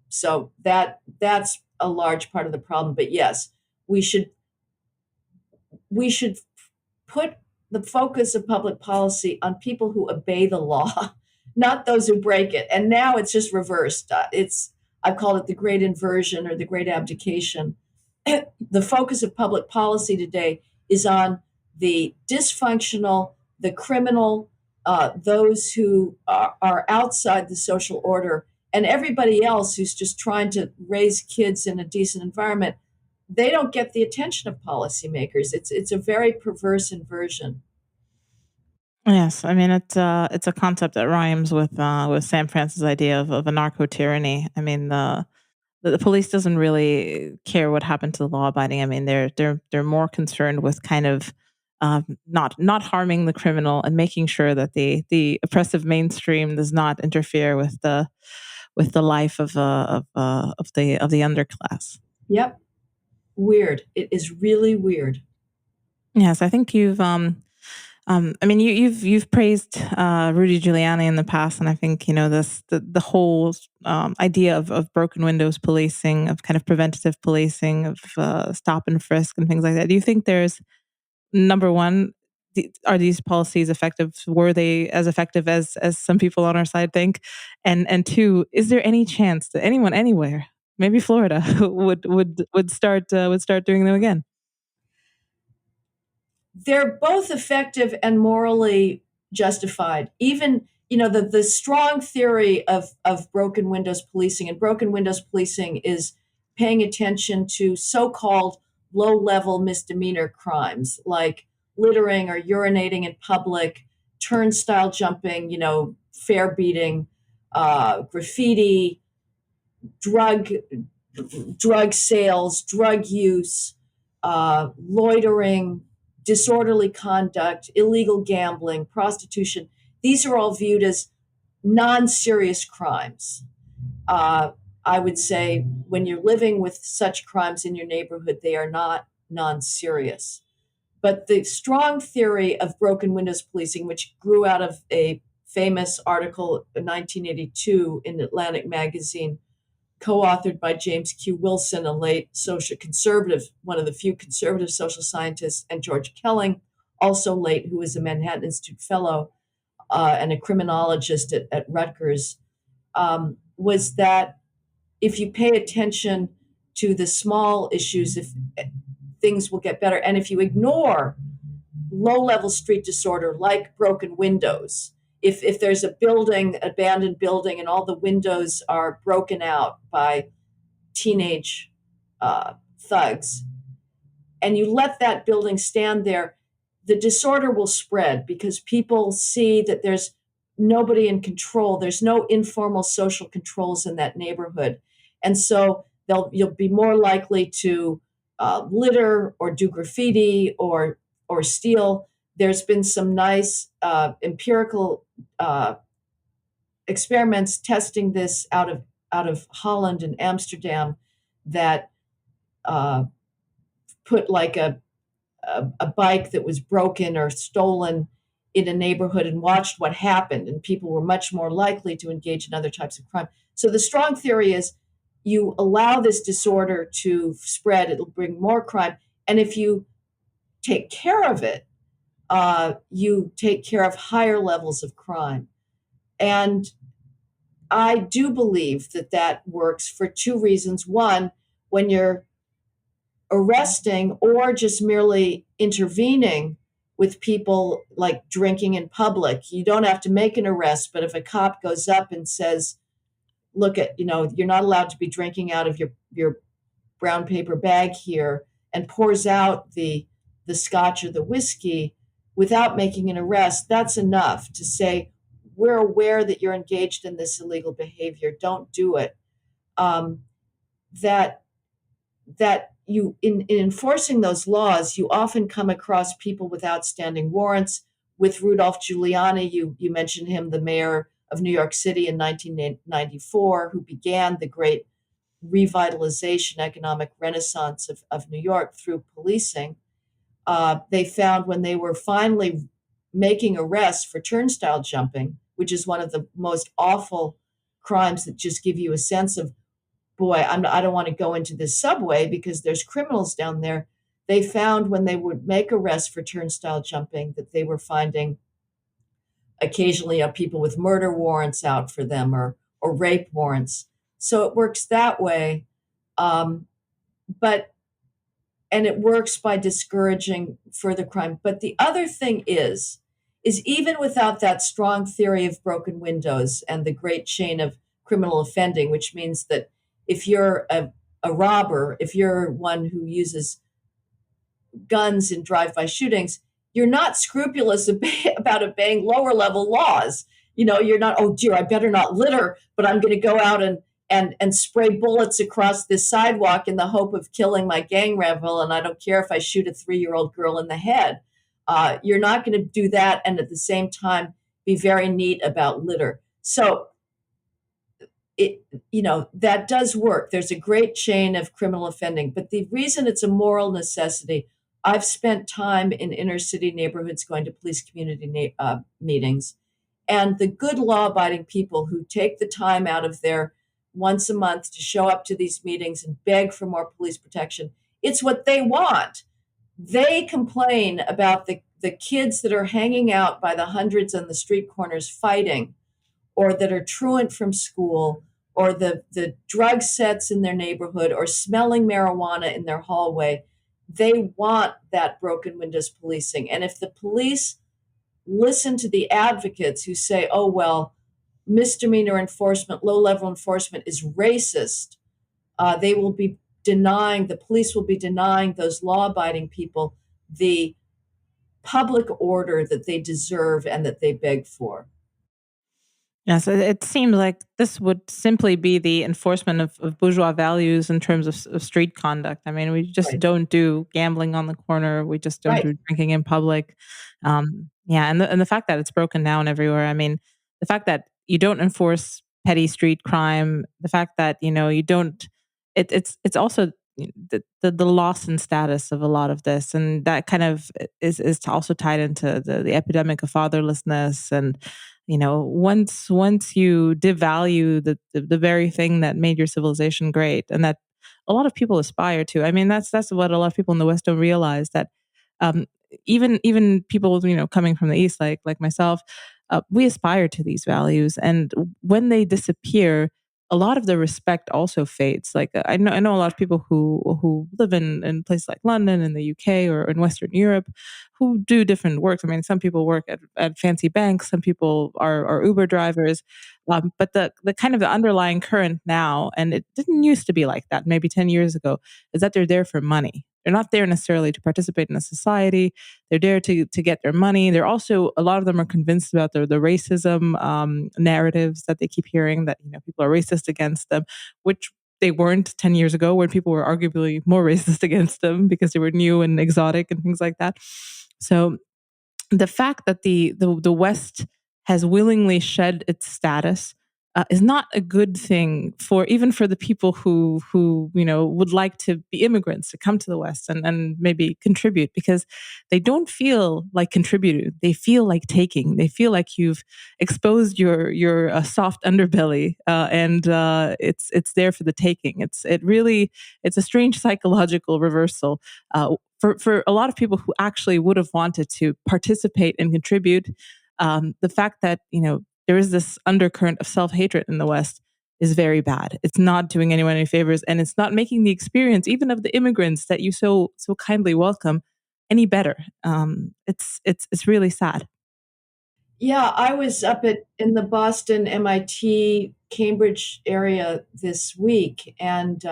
So that's a large part of the problem. But yes, we should put the focus of public policy on people who obey the law, not those who break it. And now it's just reversed. I've called it the great inversion or the great abdication. The focus of public policy today is on the dysfunctional, the criminal, those who are outside the social order, and everybody else who's just trying to raise kids in a decent environment. They don't get the attention of policymakers. It's a very perverse inversion. Yes, I mean it's a concept that rhymes with Sam Francis' idea of a narco tyranny. I mean the police doesn't really care what happened to the law abiding. I mean they're more concerned with kind of not harming the criminal and making sure that the oppressive mainstream does not interfere with the life of the underclass. Yep, weird. It is really weird. Yes, I think I mean, you've praised Rudy Giuliani in the past, and I think the whole idea of broken windows policing, of kind of preventative policing, of stop and frisk and things like that. Do you think there's number one? Are these policies effective? Were they as effective as some people on our side think? And two, is there any chance that anyone anywhere, maybe Florida, would start doing them again? They're both effective and morally justified. Even, the strong theory of broken windows policing, and broken windows policing is paying attention to so-called low-level misdemeanor crimes like littering or urinating in public, turnstile jumping, fare beating, graffiti, drug drug sales, drug use, loitering, disorderly conduct, illegal gambling, prostitution. These are all viewed as non serious crimes. Uh, I would say when you're living with such crimes in your neighborhood, they are not non serious. But the strong theory of broken windows policing, which grew out of a famous article in 1982 in Atlantic Magazine, co-authored by James Q. Wilson, a late social conservative, one of the few conservative social scientists, and George Kelling, also late, who was a Manhattan Institute fellow and a criminologist at Rutgers, was that if you pay attention to the small issues, if things will get better, and if you ignore low-level street disorder like broken windows, if there's a building, abandoned building, and all the windows are broken out by teenage thugs, and you let that building stand there, the disorder will spread because people see that there's nobody in control. There's no informal social controls in that neighborhood. And so you'll be more likely to litter or do graffiti or steal. There's been some nice empirical experiments testing this out of Holland and Amsterdam that uh, put like a bike that was broken or stolen in a neighborhood and watched what happened, and people were much more likely to engage in other types of crime. So the strong theory is you allow this disorder to spread, it'll bring more crime. And if you take care of it, you take care of higher levels of crime. And I do believe that that works for two reasons. One, when you're arresting or just merely intervening with people like drinking in public, you don't have to make an arrest. But if a cop goes up and says, look at, you're not allowed to be drinking out of your brown paper bag here, and pours out the scotch or the whiskey without making an arrest, that's enough to say, we're aware that you're engaged in this illegal behavior. Don't do it. That that you in enforcing those laws, you often come across people with outstanding warrants. With Rudolph Giuliani, you mentioned him, the mayor of New York City in 1994, who began the great revitalization, economic renaissance of New York through policing. They found when they were finally making arrests for turnstile jumping, which is one of the most awful crimes that just give you a sense of, boy, I don't want to go into this subway because there's criminals down there. They found when they would make arrests for turnstile jumping that they were finding occasionally have people with murder warrants out for them, or rape warrants. So it works that way. Um, but and it works by discouraging further crime. But the other thing is even without that strong theory of broken windows and the great chain of criminal offending, which means that if you're a robber, if you're one who uses guns in drive-by shootings, you're not scrupulous about obeying lower level laws. You're not, oh dear, I better not litter, but I'm going to go out and spray bullets across this sidewalk in the hope of killing my gang rival, and I don't care if I shoot a 3-year-old girl in the head. You're not going to do that and at the same time be very neat about litter. So that does work. There's a great chain of criminal offending, but the reason it's a moral necessity, I've spent time in inner city neighborhoods going to police community meetings, and the good law abiding people who take the time out of their once a month to show up to these meetings and beg for more police protection, it's what they want. They complain about the kids that are hanging out by the hundreds on the street corners fighting, or that are truant from school, or the drug sets in their neighborhood, or smelling marijuana in their hallway. They want that broken windows policing. And if the police listen to the advocates who say, oh, well, misdemeanor enforcement, low level enforcement is racist, the police will be denying those law abiding people the public order that they deserve and that they beg for. Yes, it seems like this would simply be the enforcement of bourgeois values in terms of street conduct. I mean, we just Right. don't do gambling on the corner. We just don't Right. do drinking in public. Yeah, and the fact that it's broken down everywhere. I mean, the fact that you don't enforce petty street crime, the fact that you don't. It's also the loss in status of a lot of this, and that kind of is also tied into the epidemic of fatherlessness. And once you devalue the very thing that made your civilization great, and that a lot of people aspire to. I mean, that's what a lot of people in the West don't realize, that um, even people coming from the East, like myself, we aspire to these values, and when they disappear, a lot of the respect also fades. Like I know a lot of people who live in places like London, in the UK, or in Western Europe, who do different works. I mean, some people work at fancy banks, some people are Uber drivers, but the kind of the underlying current now, and it didn't used to be like that maybe 10 years ago, is that they're there for money. They're not there necessarily to participate in a society. They're there to get their money. They're also, a lot of them are convinced about the racism narratives that they keep hearing, that people are racist against them, which they weren't 10 years ago, when people were arguably more racist against them because they were new and exotic and things like that. So the fact that the West has willingly shed its status is not a good thing, for even for the people who would like to be immigrants, to come to the West and maybe contribute, because they don't feel like contributing. They feel like taking. They feel like you've exposed your soft underbelly, and it's there for the taking. It's a strange psychological reversal. For a lot of people who actually would have wanted to participate and contribute, the fact that there is this undercurrent of self-hatred in the West is very bad. It's not doing anyone any favors, and it's not making the experience, even of the immigrants that you so kindly welcome, any better. It's really sad. Yeah, I was in the Boston, MIT, Cambridge area this week, and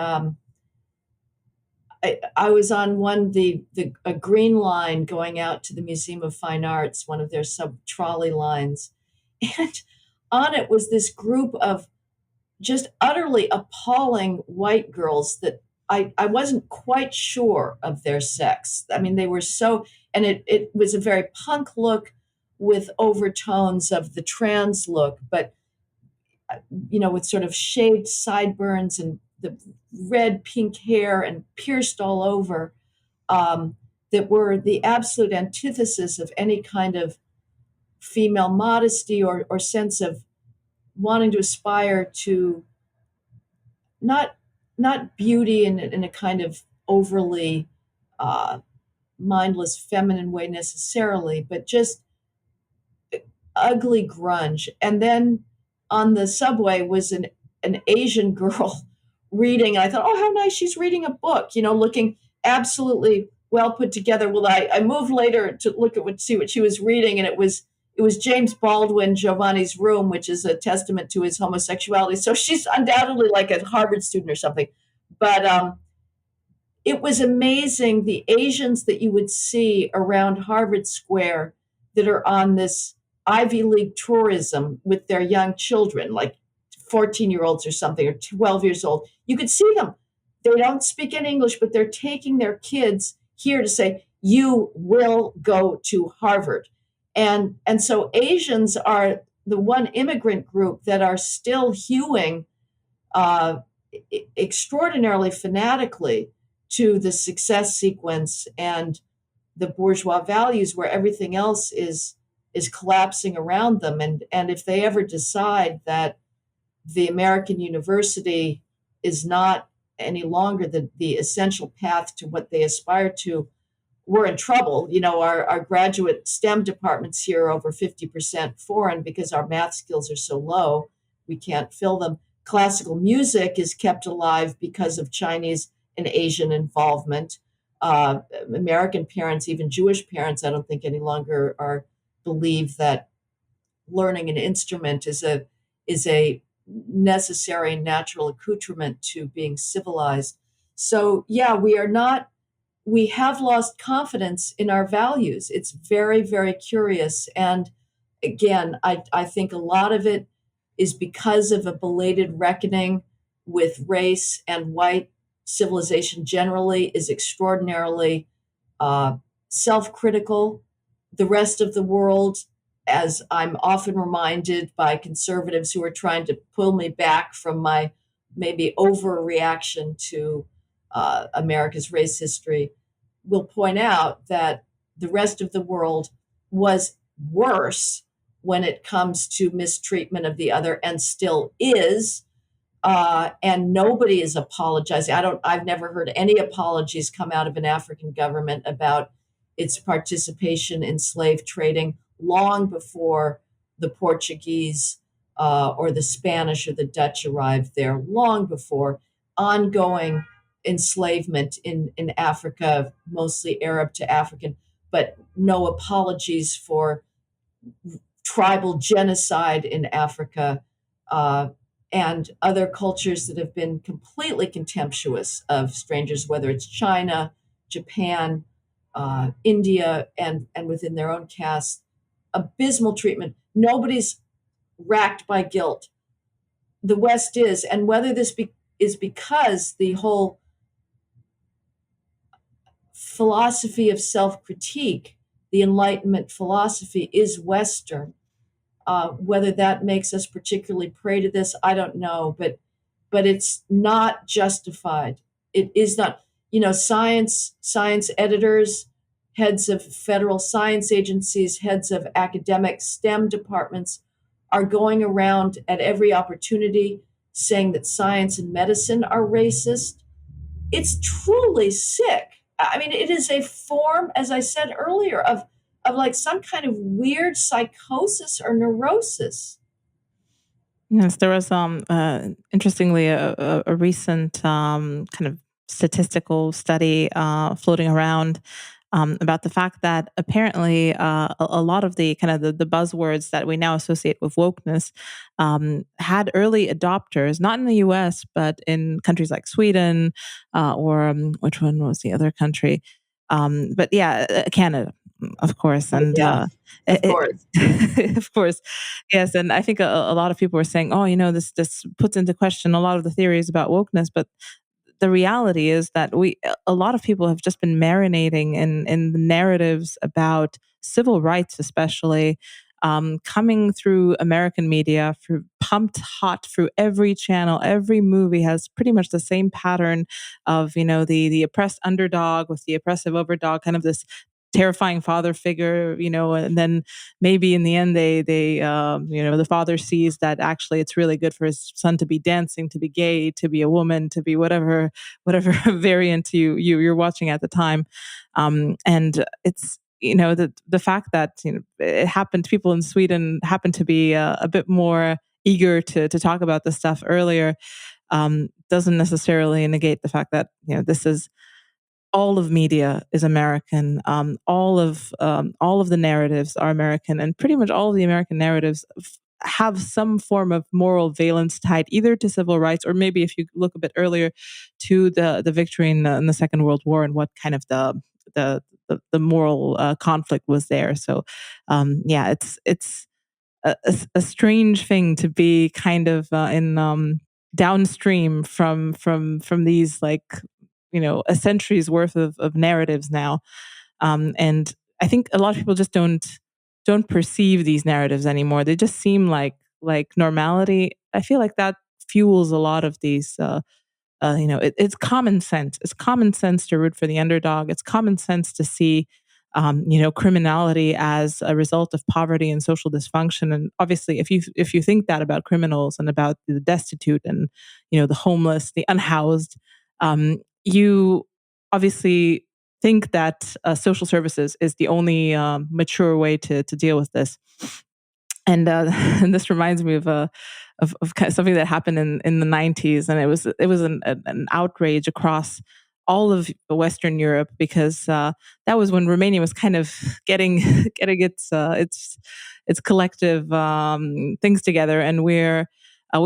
I was on a green line going out to the Museum of Fine Arts, one of their sub trolley lines, and on it was this group of just utterly appalling white girls that I wasn't quite sure of their sex. I mean, they were so, and it was a very punk look with overtones of the trans look, but with sort of shaved sideburns and the red pink hair and pierced all over, that were the absolute antithesis of any kind of female modesty or sense of wanting to aspire to not not beauty in a kind of overly uh, mindless feminine way necessarily, but just ugly grunge. And then on the subway was an Asian girl reading. And I thought, oh, how nice, she's reading a book, looking absolutely well put together. Well, I moved later to see what she was reading, and it was James Baldwin, Giovanni's Room, which is a testament to his homosexuality. So she's undoubtedly like a Harvard student or something. But it was amazing the Asians that you would see around Harvard Square that are on this Ivy League tourism with their young children, like 14-year-olds or something, or 12 years old. You could see them. They don't speak any English, but they're taking their kids here to say, you will go to Harvard. And so Asians are the one immigrant group that are still hewing uh, extraordinarily fanatically to the success sequence and the bourgeois values, where everything else is collapsing around them. And if they ever decide that the American university is not any longer the essential path to what they aspire to, we're in trouble. Our graduate STEM departments here are over 50% foreign because our math skills are so low, we can't fill them. Classical music is kept alive because of Chinese and Asian involvement. American parents, even Jewish parents, I don't think any longer are believe that learning an instrument is a necessary natural accoutrement to being civilized. So yeah, we have lost confidence in our values. It's very, very curious. And again, I think a lot of it is because of a belated reckoning with race, and white civilization generally is extraordinarily uh, self critical. The rest of the world, as I'm often reminded by conservatives who are trying to pull me back from my maybe overreaction to America's race history, will point out that the rest of the world was worse when it comes to mistreatment of the other, and still is. And nobody is apologizing. I've never heard any apologies come out of an African government about its participation in slave trading long before the Portuguese or the Spanish or the Dutch arrived there, long before ongoing enslavement in Africa, mostly Arab to African, but no apologies for tribal genocide in Africa, uh, and other cultures that have been completely contemptuous of strangers, whether it's China, Japan, India, and within their own caste. Abysmal treatment. Nobody's racked by guilt. The West is, and whether is because the whole philosophy of self critique, the Enlightenment philosophy, is Western. Whether that makes us particularly prey to this, I don't know, but it's not justified. It is not. Science editors, heads of federal science agencies, heads of academic STEM departments are going around at every opportunity saying that science and medicine are racist. It's truly sick. I mean, it is a form, as I said earlier, of like some kind of weird psychosis or neurosis. Yes, there was interestingly a recent kind of statistical study floating around about the fact that apparently a lot of the kind of the buzzwords that we now associate with wokeness had early adopters, not in the U.S. but in countries like Sweden or which one was the other country? But yeah, Canada, of course, and Yeah, of course. of course, yes. And I think a lot of people were saying, "Oh, this puts into question a lot of the theories about wokeness." But the reality is that a lot of people have just been marinating in the narratives about civil rights, especially coming through American media, through pumped hot through every channel. Every movie has pretty much the same pattern of the oppressed underdog with the oppressive overdog, kind of this terrifying father figure, and then maybe in the end they the father sees that actually it's really good for his son to be dancing, to be gay, to be a woman, to be whatever variant you're watching at the time. And it's the fact that it happened, people in Sweden happened to be a bit more eager to talk about this stuff earlier, doesn't necessarily negate the fact that this is all of media is American. All of the narratives are American, and pretty much all of the American narratives have some form of moral valence tied either to civil rights, or maybe if you look a bit earlier, to the victory in the Second World War and what kind of the moral conflict was there. So, yeah, it's a strange thing to be kind of in downstream from these, like, a century's worth of narratives now. And I think a lot of people just don't perceive these narratives anymore. They just seem like normality. I feel like that fuels a lot of these it's common sense. It's common sense to root for the underdog. It's common sense to see, criminality as a result of poverty and social dysfunction. And obviously, if you think that about criminals and about the destitute and the homeless, the unhoused, you obviously think that social services is the only mature way to deal with this. And and this reminds me of kind of something that happened in the 90s, and it was an outrage across all of Western Europe, because that was when Romania was kind of getting getting its collective things together, and we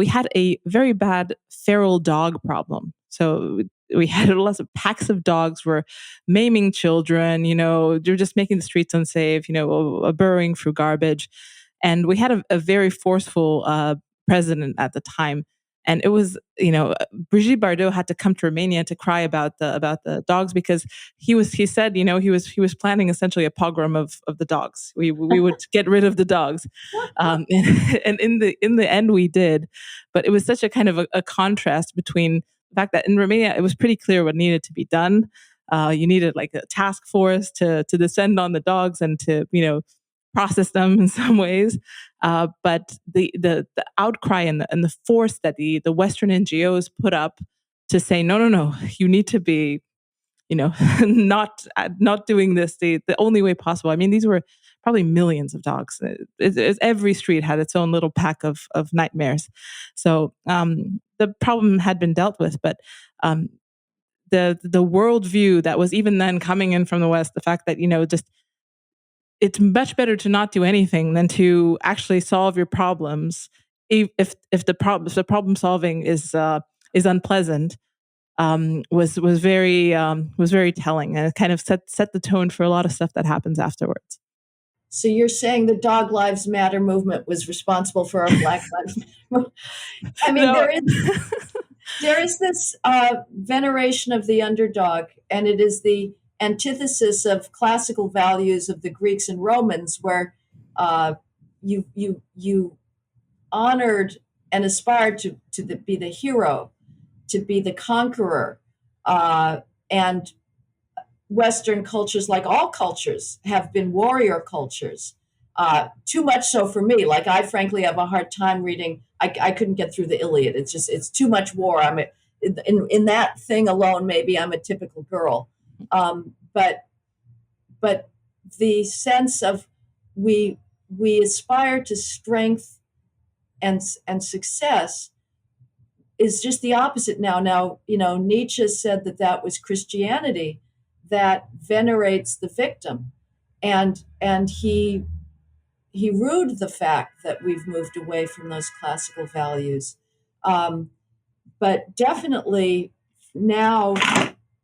had a very bad feral dog problem. So we had lots of packs of dogs were maiming children. They're just making the streets unsafe. Burrowing through garbage, and we had a very forceful president at the time. And it was, Brigitte Bardot had to come to Romania to cry about the dogs, because he said, he was planning essentially a pogrom of the dogs. We would get rid of the dogs, and in the end we did. But it was such a kind of a contrast between the fact that in Romania it was pretty clear what needed to be done. You needed like a task force to descend on the dogs and to process them in some ways. But the outcry and the force that the Western NGOs put up to say, no, no, no, you need to be, not doing this the only way possible. I mean, these were probably millions of dogs. Every street had its own little pack of nightmares. So the problem had been dealt with, but the worldview that was even then coming in from the West, the fact that just it's much better to not do anything than to actually solve your problems, if the problem solving is unpleasant, was very telling, and it kind of set the tone for a lot of stuff that happens afterwards. So you're saying the Dog Lives Matter movement was responsible for our Black Lives Matter? I mean, No. there is this veneration of the underdog, and it is the antithesis of classical values of the Greeks and Romans, where you honored and aspired to be the hero, to be the conqueror, and Western cultures, like all cultures, have been warrior cultures. Too much so for me. Like, I frankly have a hard time reading. I couldn't get through the Iliad. It's too much war. In that thing alone. Maybe I'm a typical girl, but the sense of we aspire to strength and success is just the opposite now. Now, Nietzsche said that was Christianity that venerates the victim, and he rued the fact that we've moved away from those classical values. But definitely now,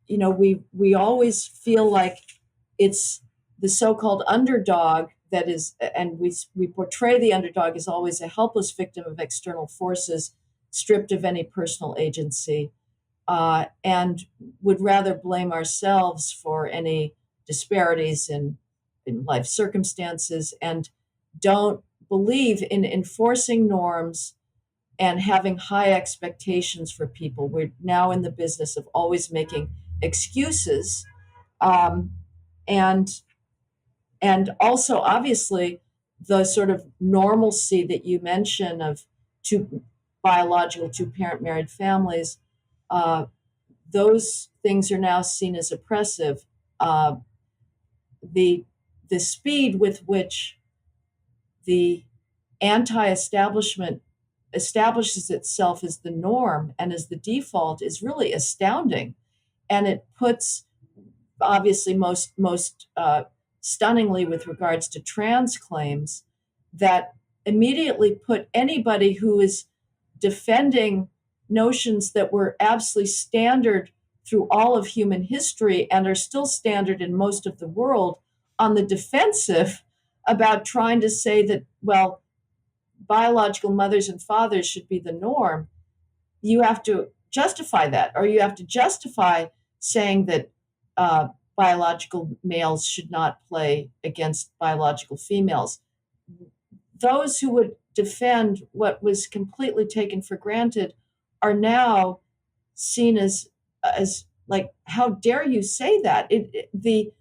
we always feel like it's the so-called underdog that is, and we portray the underdog as always a helpless victim of external forces, stripped of any personal agency, and would rather blame ourselves for any disparities in life circumstances, and don't believe in enforcing norms and having high expectations for people. We're now in the business of always making excuses, um, and also obviously the sort of normalcy that you mention of two parent married families. Those things are now seen as oppressive. The the speed with which the anti-establishment establishes itself as the norm and as the default is really astounding. And it puts, obviously, most stunningly with regards to trans claims, that immediately put anybody who is defending notions that were absolutely standard through all of human history and are still standard in most of the world on the defensive about trying to say that, well, biological mothers and fathers should be the norm. You have to justify that, or you have to justify saying that biological males should not play against biological females. Those who would defend what was completely taken for granted are now seen as like, how dare you say that? The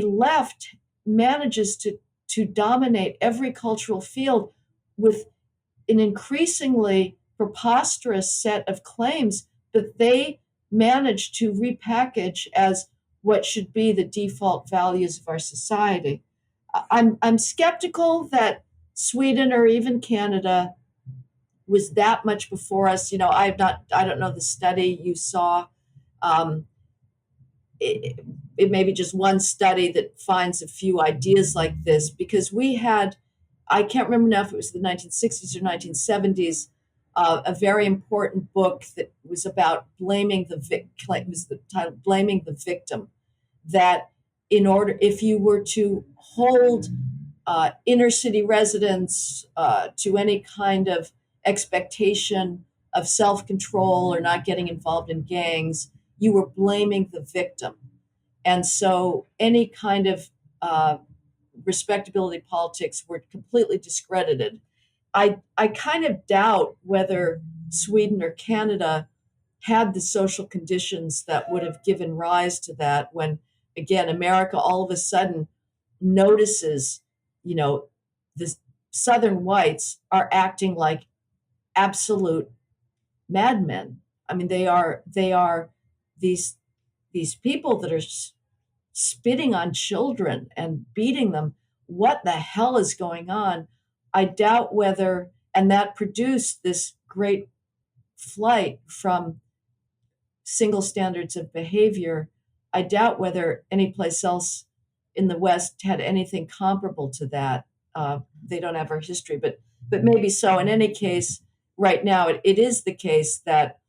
left manages to dominate every cultural field with an increasingly preposterous set of claims that they manage to repackage as what should be the default values of our society. I'm skeptical that Sweden or even Canada was that much before us. I don't know the study you saw. Um, it may be just one study that finds a few ideas like this, because we had, I can't remember now if it was the 1960s or 1970s, a very important book that was about blaming the victim. It was the title, Blaming the Victim. That if you were to hold inner city residents to any kind of expectation of self control or not getting involved in gangs, you were blaming the victim. And so any kind of respectability politics were completely discredited. I kind of doubt whether Sweden or Canada had the social conditions that would have given rise to that, when, again, America all of a sudden notices, the Southern whites are acting like absolute madmen. I mean, they are these people that are spitting on children and beating them. What the hell is going on? I doubt whether, and that produced this great flight from single standards of behavior. I doubt whether any place else in the West had anything comparable to that. They don't have our history, but maybe so. In any case, right now it is the case that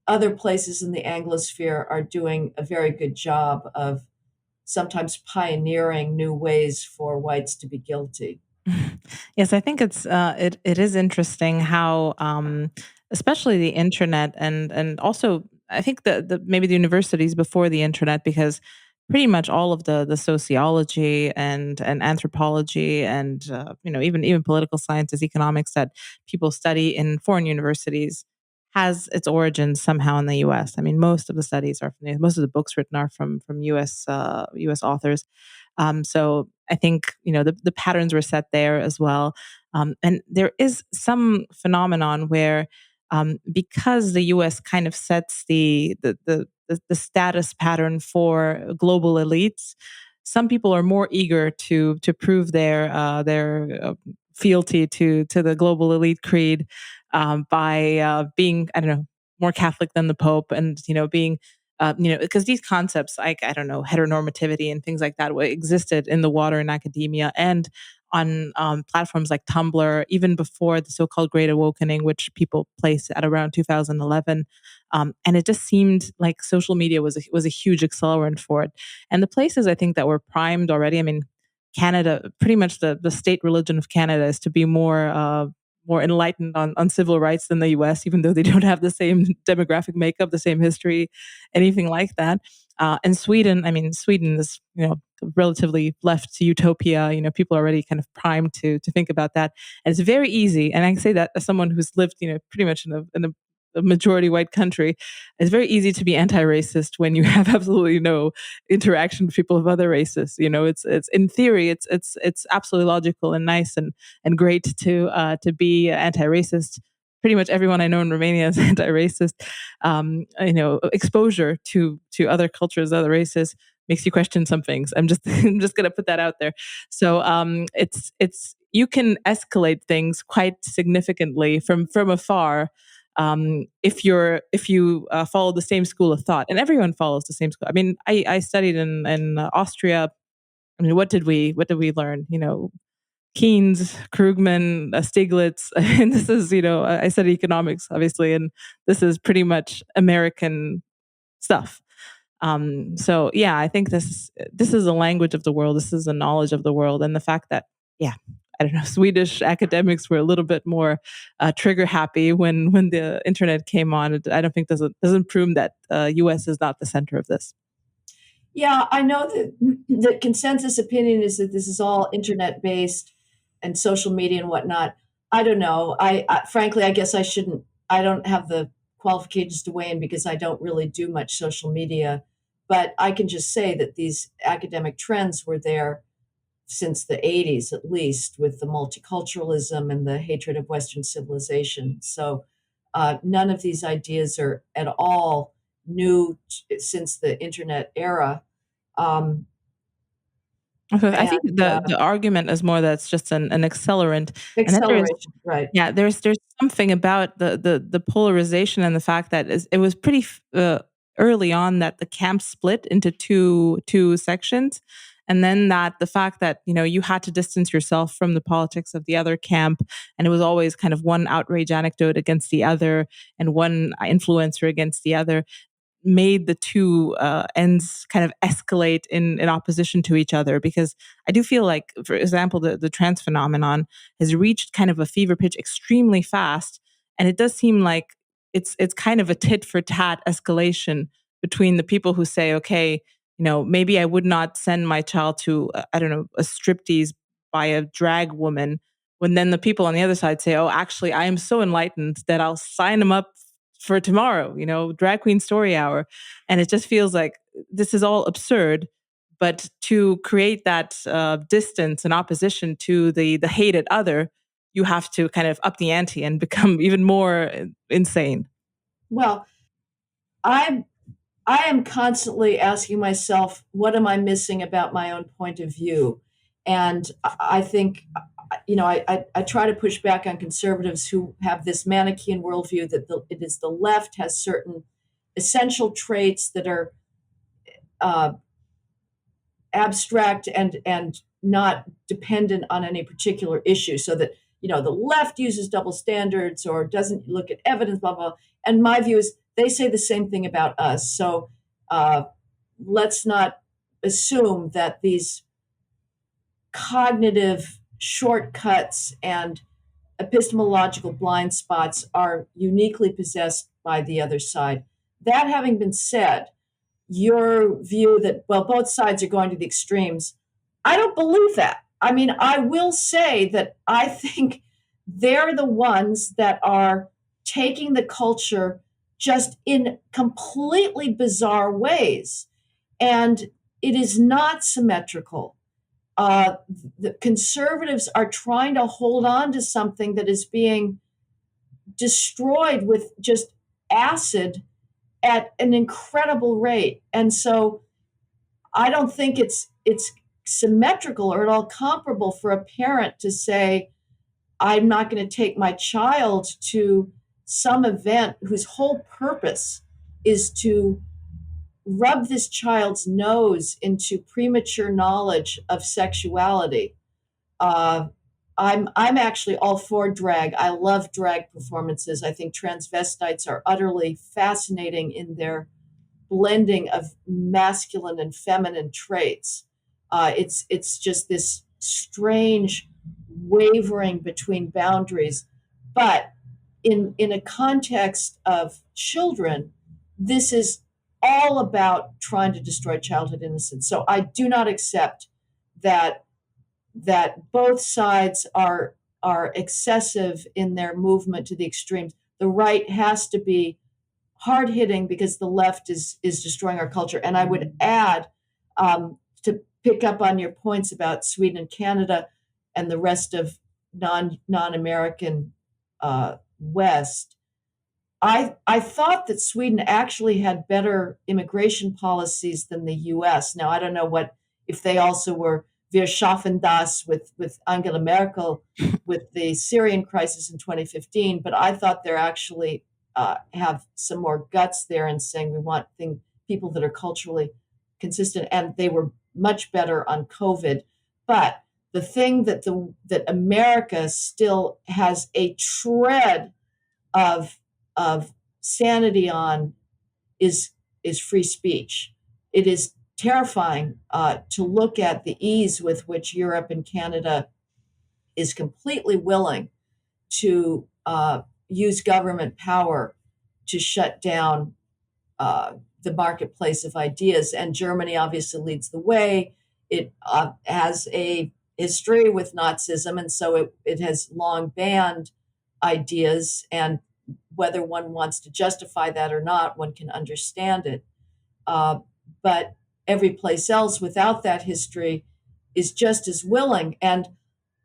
other places in the Anglosphere are doing a very good job of sometimes pioneering new ways for whites to be guilty. Yes, I think it is interesting how, especially the internet, and also I think the maybe the universities before the internet, because pretty much all of the sociology and anthropology and even political sciences, economics that people study in foreign universities has its origins somehow in the U.S. I mean, most of the studies are most of the books written are from U.S. authors. So I think the patterns were set there as well, and there is some phenomenon where because the U.S. kind of sets the status pattern for global elites, some people are more eager to prove their fealty to the global elite creed by being, I don't know, more Catholic than the Pope, and being because these concepts like, I don't know, heteronormativity and things like that existed in the water in academia and on platforms like Tumblr, even before the so-called Great Awakening, which people placed at around 2011. And it just seemed like social media was a huge accelerant for it. And the places I think that were primed already, I mean, Canada, pretty much the state religion of Canada is to be more enlightened on civil rights than the US, even though they don't have the same demographic makeup, the same history, anything like that. And Sweden, I mean, Sweden is, relatively left to utopia. People are already kind of primed to think about that. And it's very easy. And I can say that as someone who's lived, pretty much in a majority white country, it's very easy to be anti-racist when you have absolutely no interaction with people of other races. It's in theory, it's absolutely logical and nice and great to be anti-racist. Pretty much everyone I know in Romania is anti-racist. Exposure to other cultures, other races makes you question some things. I'm just I'm just gonna put that out there. So it's you can escalate things quite significantly from afar, if you follow the same school of thought, and everyone follows the same school. I mean, I studied in Austria. I mean, what did we learn? Keynes, Krugman, Stiglitz, and this is, I study economics, obviously, and this is pretty much American stuff. So yeah, I think this is a language of the world. This is a knowledge of the world, and the fact that, yeah, I don't know, Swedish academics were a little bit more trigger happy when the internet came on. I don't think doesn't prove that U.S. is not the center of this. Yeah, I know that the consensus opinion is that this is all internet based and social media and whatnot. I don't know. I frankly, I guess I shouldn't. I don't have the qualifications to weigh in because I don't really do much social media. But I can just say that these academic trends were there since the 80s, at least, with the multiculturalism and the hatred of Western civilization. So none of these ideas are at all new since the internet era. Um, Okay, I think and the argument is more that it's just an accelerant, and that there is, acceleration, right? yeah, there's something about the polarization and the fact that it was pretty early on that the camp split into two sections, and then that the fact that you had to distance yourself from the politics of the other camp, and it was always kind of one outrage anecdote against the other and one influencer against the other, made the two ends kind of escalate in opposition to each other. Because I do feel like, for example, the trans phenomenon has reached kind of a fever pitch extremely fast, and it does seem like it's kind of a tit for tat escalation between the people who say, okay, maybe I would not send my child to I don't know, a striptease by a drag woman, when then the people on the other side say, oh, actually, I am so enlightened that I'll sign them up for tomorrow, drag queen story hour. And it just feels like this is all absurd. But to create that distance and opposition to the hated other, you have to kind of up the ante and become even more insane. Well, I I am constantly asking myself, what am I missing about my own point of view? And I think, I try to push back on conservatives who have this Manichaean worldview that it is the left has certain essential traits that are uh, abstract and not dependent on any particular issue, so that the left uses double standards or doesn't look at evidence, blah blah. And my view is they say the same thing about us. So uh, let's not assume that these cognitive shortcuts and epistemological blind spots are uniquely possessed by the other side. That having been said, your view that, well, both sides are going to the extremes, I don't believe that. I mean, I will say that I think they're the ones that are taking the culture just in completely bizarre ways. And it is not symmetrical. The conservatives are trying to hold on to something that is being destroyed with just acid at an incredible rate. And so I don't think it's symmetrical or at all comparable for a parent to say, I'm not going to take my child to some event whose whole purpose is to rub this child's nose into premature knowledge of sexuality. Uh, I'm actually all for drag. I love drag performances. I think transvestites are utterly fascinating in their blending of masculine and feminine traits. It's just this strange wavering between boundaries, but in a context of children, this is all about trying to destroy childhood innocence. So I do not accept that both sides are excessive in their movement to the extremes. The right has to be hard hitting because the left is destroying our culture. And I would add, to pick up on your points about Sweden and Canada and the rest of non American West. I thought that Sweden actually had better immigration policies than the U.S. Now I don't know what if they also were Wir schaffen das with Angela Merkel with the Syrian crisis in 2015, but I thought they're actually have some more guts there in saying we want people that are culturally consistent, and they were much better on COVID. But the thing that America still has a shred of of sanity on is free speech. It is terrifying to look at the ease with which Europe and Canada is completely willing to use government power to shut down the marketplace of ideas. And Germany obviously leads the way. It has a history with Nazism, and so it has long banned ideas. And whether one wants to justify that or not, one can understand it. Uh, but every place else without that history is just as willing. And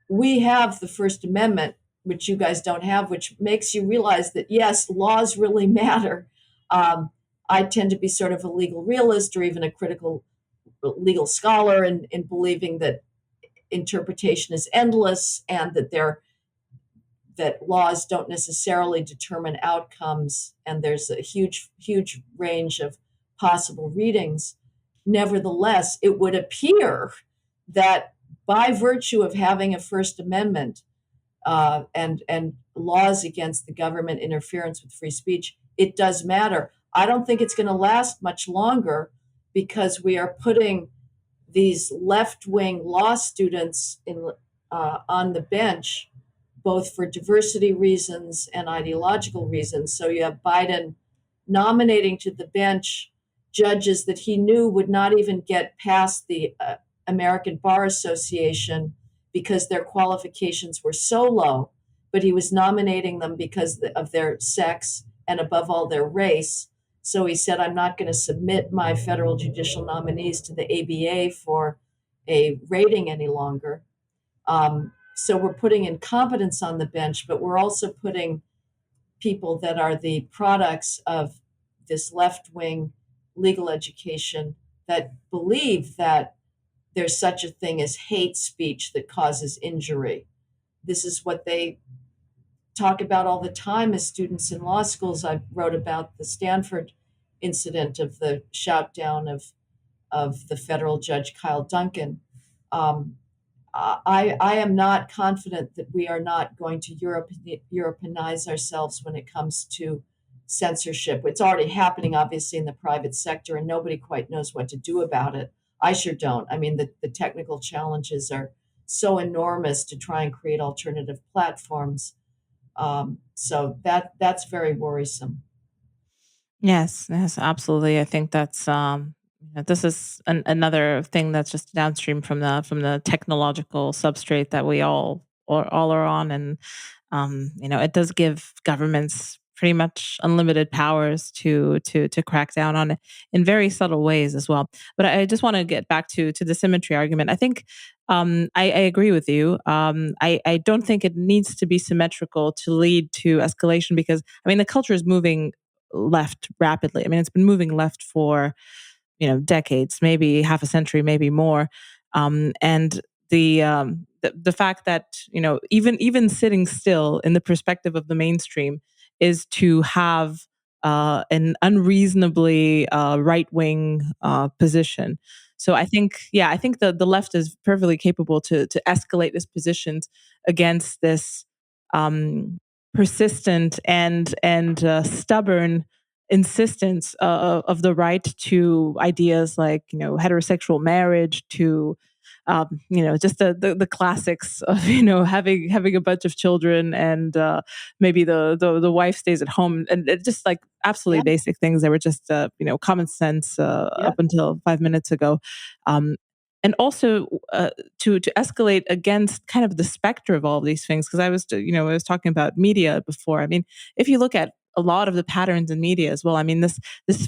we have the First Amendment, which you guys don't have, which makes you realize that, yes, laws really matter. Um, I tend to be sort of a legal realist or even a critical legal scholar in believing that interpretation is endless and that laws don't necessarily determine outcomes, and there's a huge range of possible readings. Nevertheless, it would appear that by virtue of having a First Amendment and laws against the government interference with free speech, it does matter. I don't think it's going to last much longer because we are putting these left wing law students on the bench, both for diversity reasons and ideological reasons. So you have Biden nominating to the bench judges that he knew would not even get past the American Bar Association because their qualifications were so low, but he was nominating them because of their sex and above all their race. So he said, I'm not going to submit my federal judicial nominees to the ABA for a rating any longer. So we're putting incompetence on the bench, but we're also putting people that are the products of this left wing legal education that believe that there's such a thing as hate speech that causes injury. This is what they talk about all the time as students in law schools. I wrote about the Stanford incident of the shout down of the federal judge Kyle Duncan. Um, I am not confident that we are not going to Europeanize ourselves when it comes to censorship. It's already happening, obviously, in the private sector, and nobody quite knows what to do about it. I sure don't. I mean, the technical challenges are so enormous to try and create alternative platforms. So that's very worrisome. Yes, yes, absolutely. I think that's this is another thing that's just downstream from the technological substrate that we all are on, and it does give governments pretty much unlimited powers to crack down on it in very subtle ways as well. But I just want to get back to the symmetry argument. I think I agree with you. I don't think it needs to be symmetrical to lead to escalation because I mean the culture is moving left rapidly. I mean, it's been moving left for decades, maybe half a century, maybe more, and the fact that even sitting still in the perspective of the mainstream is to have an unreasonably right wing position. So I think the left is perfectly capable to escalate its positions against this um, persistent and stubborn insistence of the right to ideas like heterosexual marriage to just the classics of having a bunch of children and maybe the wife stays at home and it just like absolutely Yeah, basic things that were just common sense yeah, up until 5 minutes ago. Um, and also to escalate against kind of the specter of all of these things because I was talking about media before. I mean, if you look at a lot of the patterns in media as well. I mean, this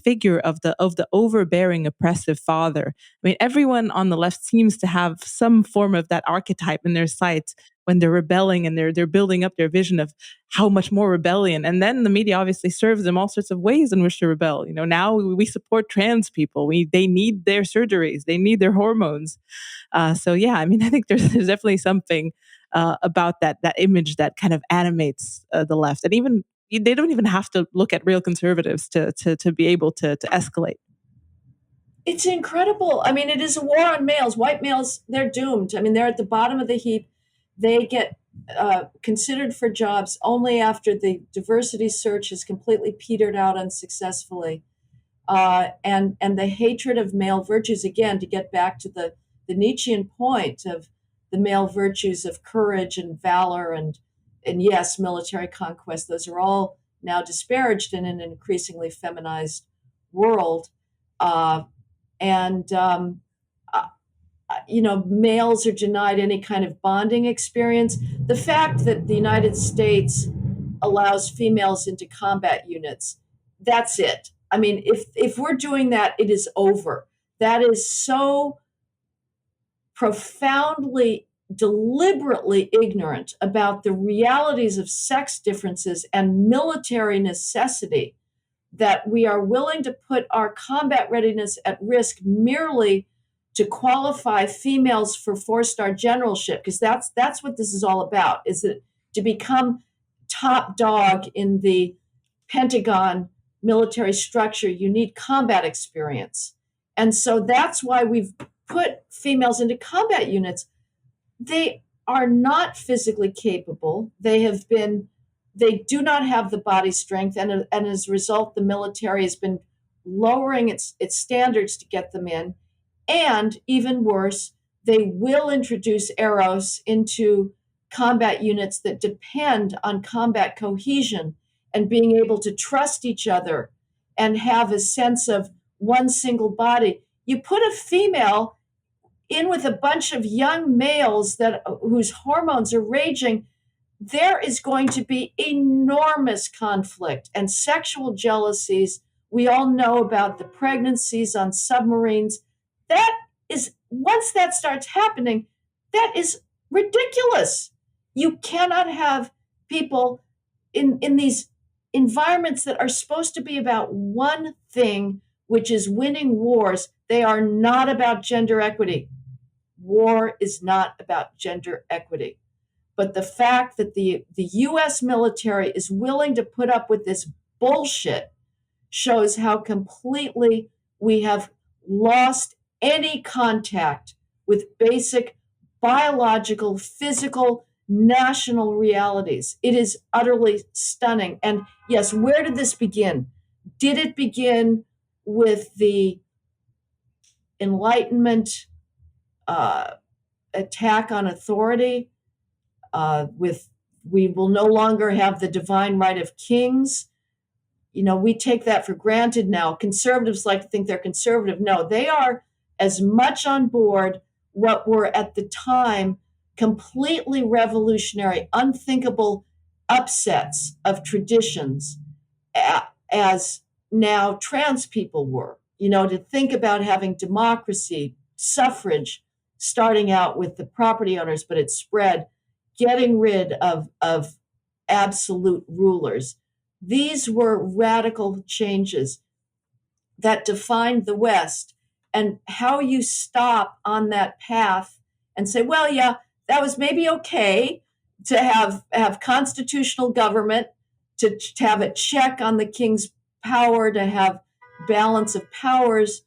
figure of the overbearing, oppressive father. I mean, everyone on the left seems to have some form of that archetype in their sights when they're rebelling and they're building up their vision of how much more rebellion. And then the media obviously serves them all sorts of ways in which to rebel. Now we support trans people. They need their surgeries. They need their hormones. So yeah, I mean, I think there's definitely something about that image that kind of animates the left, and even they don't even have to look at real conservatives to be able to escalate. It's incredible. I mean, it is a war on males. White males, they're doomed. I mean, they're at the bottom of the heap. They get considered for jobs only after the diversity search has completely petered out unsuccessfully. And the hatred of male virtues, again, to get back to the Nietzschean point of the male virtues of courage and valor and yes, military conquest, those are all now disparaged in an increasingly feminized world. Uh, and males are denied any kind of bonding experience. The fact that the United States allows females into combat units, that's it. I mean, if we're doing that, it is over. That is so profoundly, deliberately ignorant about the realities of sex differences and military necessity that we are willing to put our combat readiness at risk merely to qualify females for four-star generalship, because that's what this is all about, is that to become top dog in the Pentagon military structure, you need combat experience. And so that's why we've put females into combat units. They are not physically capable. They do not have the body strength, and as a result, the military has been lowering its standards to get them in. And even worse, they will introduce eros into combat units that depend on combat cohesion and being able to trust each other and have a sense of one single body. You put a female in with a bunch of young males whose hormones are raging, there is going to be enormous conflict and sexual jealousies. We all know about the pregnancies on submarines. That is, once that starts happening, that is ridiculous. You cannot have people in these environments that are supposed to be about one thing, which is winning wars. They are not about gender equity. War is not about gender equity. But the fact that the US military is willing to put up with this bullshit shows how completely we have lost any contact with basic biological, physical, national realities. It is utterly stunning. And yes, where did this begin? Did it begin with the Enlightenment attack on authority? With we will no longer have the divine right of kings. We take that for granted now. Conservatives like to think they're conservative. No, they are as much on board what were at the time completely revolutionary, unthinkable upsets of traditions as now trans people were. To think about having democracy, suffrage, starting out with the property owners, but it spread, getting rid of absolute rulers. These were radical changes that defined the West, and how you stop on that path and say, well, yeah, that was maybe okay to have constitutional government, to have a check on the king's power, to have balance of powers,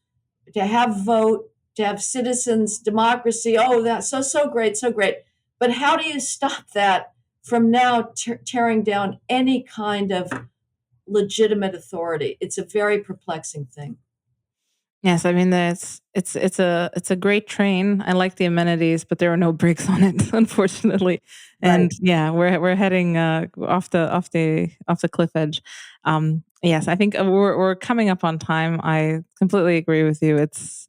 to have vote, to have citizens, democracy. Oh, that's so great, so great. But how do you stop that from now tearing down any kind of legitimate authority? It's a very perplexing thing. Yes, I mean it's a great train. I like the amenities, but there are no brakes on it, unfortunately. And Right. yeah, we're heading off the cliff edge. Yes, I think we're coming up on time. I completely agree with you. It's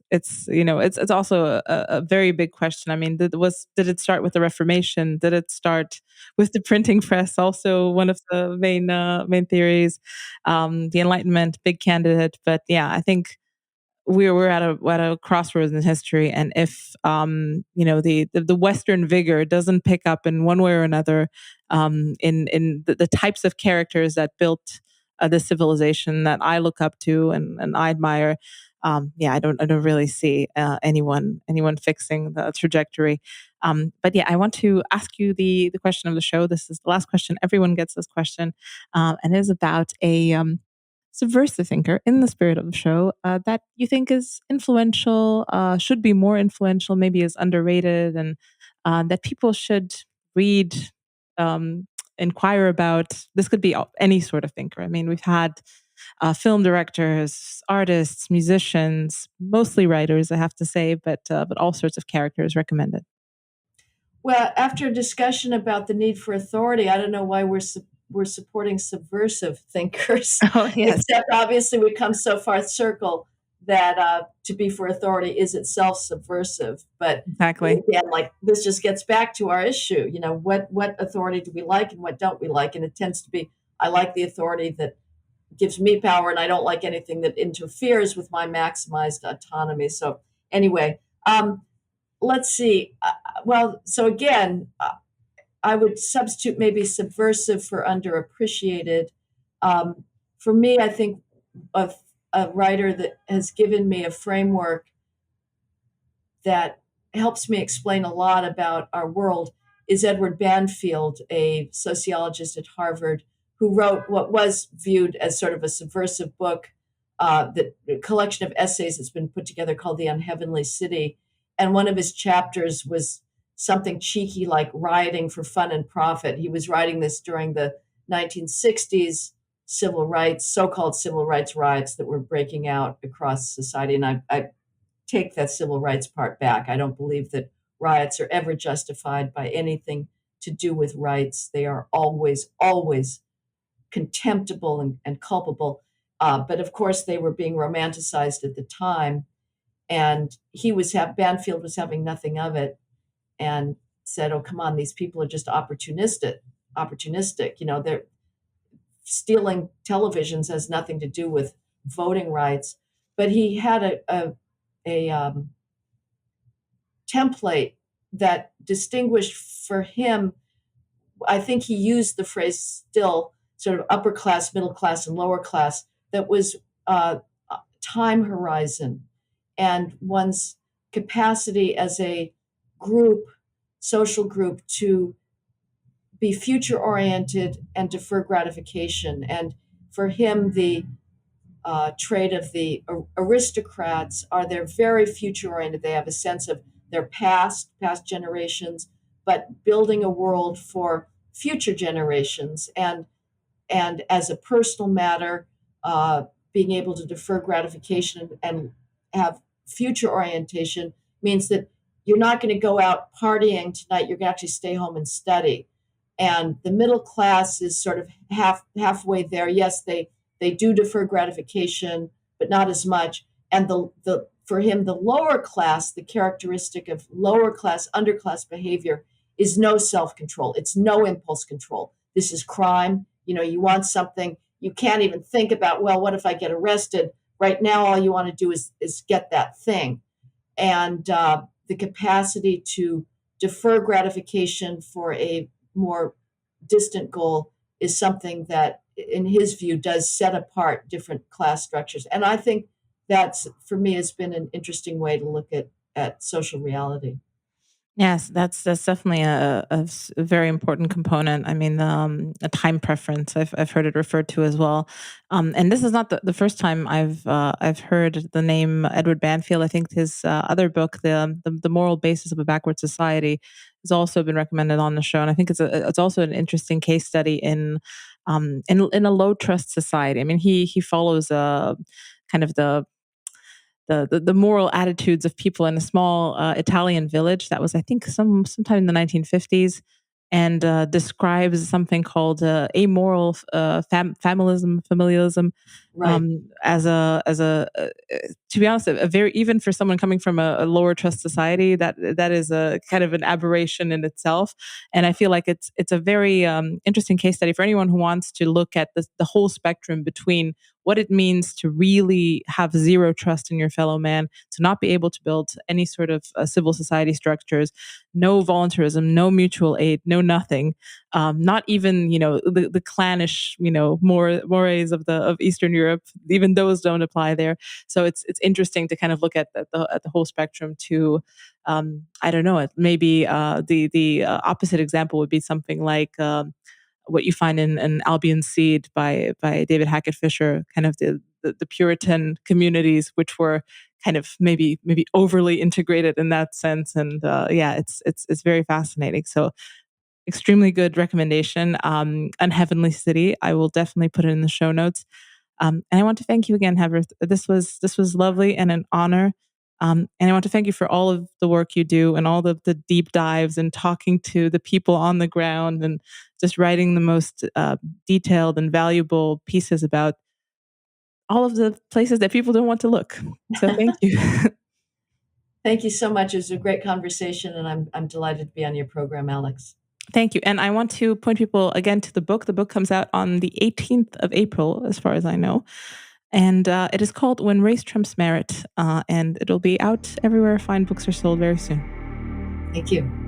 also a very big question. I mean, did it start with the Reformation? Did it start with the printing press? Also, one of the main theories. The Enlightenment, big candidate, but yeah, I think we're at a crossroads in history, and if the Western vigor doesn't pick up in one way or another, in the types of characters that built the civilization that I look up to and I admire, yeah, I don't really see anyone fixing the trajectory. But yeah, I want to ask you the question of the show. This is the last question. Everyone gets this question, and it is about a subversive thinker in the spirit of the show that you think is influential, should be more influential, maybe is underrated, and that people should read, inquire about. This could be any sort of thinker. I mean, we've had film directors, artists, musicians, mostly writers, I have to say, but all sorts of characters recommended. Well, after a discussion about the need for authority, I don't know why we're supporting subversive thinkers, Oh yes, except obviously we come so far circle that to be for authority is itself subversive. But exactly. again, like this just gets back to our issue. You know, what authority do we like and what don't we like? And it tends to be I like the authority that gives me power, and I don't like anything that interferes with my maximized autonomy. So anyway, let's see. Well, so again, I would substitute maybe subversive for underappreciated. Um, for me, I think a, a writer that has given me a framework that helps me explain a lot about our world is Edward Banfield, a sociologist at Harvard, who wrote what was viewed as sort of a subversive book, that a collection of essays that's been put together called The Unheavenly City. And one of his chapters was something cheeky like rioting for fun and profit. He was writing this during the 1960s civil rights, so-called civil rights riots that were breaking out across society. And I take that civil rights part back. I don't believe that riots are ever justified by anything to do with rights. They are always, always contemptible and culpable. But of course, they were being romanticized at the time, and Banfield was having nothing of it, and said, "Oh, come on, these people are just opportunistic. Opportunistic. You know, they're stealing televisions has nothing to do with voting rights." But he had a template that distinguished for him. I think he used the phrase still sort of upper class, middle class, and lower class, that was uh, time horizon and one's capacity as a group, social group, to be future oriented and defer gratification. And for him, the trait of the aristocrats are they're very future oriented. They have a sense of their past generations, but building a world for future generations. And as a personal matter, uh, being able to defer gratification and have future orientation means that you're not going to go out partying tonight. You're going to actually stay home and study. And the middle class is sort of halfway there. Yes, they do defer gratification, but not as much. And the for him, the lower class, the characteristic of lower class, underclass behavior is no self control. It's no impulse control. This is crime. You know, you want something, you can't even think about, well, what if I get arrested? Right now, all you want to do is get that thing. And the capacity to defer gratification for a more distant goal is something that, in his view, does set apart different class structures. And I think that's, for me, has been an interesting way to look at social reality. Yes, that's definitely a very important component. I mean, a time preference. I've heard it referred to as well, and this is not the first time I've heard the name Edward Banfield. I think his other book, the Moral Basis of a Backward Society, has also been recommended on the show, and I think it's also an interesting case study in a low trust society. I mean, he follows kind of the moral attitudes of people in a small Italian village that was, I think, sometime in the 1950s. and describes something called amoral familialism, Right. as a to be honest, a very, even for someone coming from a lower trust society, that is a kind of an aberration in itself. And I feel like it's a very interesting case study for anyone who wants to look at the whole spectrum between what it means to really have zero trust in your fellow man, to not be able to build any sort of civil society structures, no voluntarism, no mutual aid, no nothing, not even the clannish mores of Eastern Europe. Even those don't apply there. So it's interesting to kind of look at the whole spectrum. To I don't know, maybe the opposite example would be something like what you find in Albion Seed by David Hackett Fisher, kind of the Puritan communities, which were kind of maybe overly integrated in that sense. And yeah, it's very fascinating. So extremely good recommendation. Unheavenly City. I will definitely put it in the show notes. And I want to thank you again, Heather. This was lovely and an honor. And I want to thank you for all of the work you do and all the deep dives and talking to the people on the ground and just writing the most detailed and valuable pieces about all of the places that people don't want to look. So thank you. Thank you so much. It was a great conversation, and I'm delighted to be on your program, Alex. Thank you. And I want to point people again to the book. The book comes out on the 18th of April, as far as I know. And it is called When Race Trumps Merit. And it'll be out everywhere fine books are sold very soon. Thank you.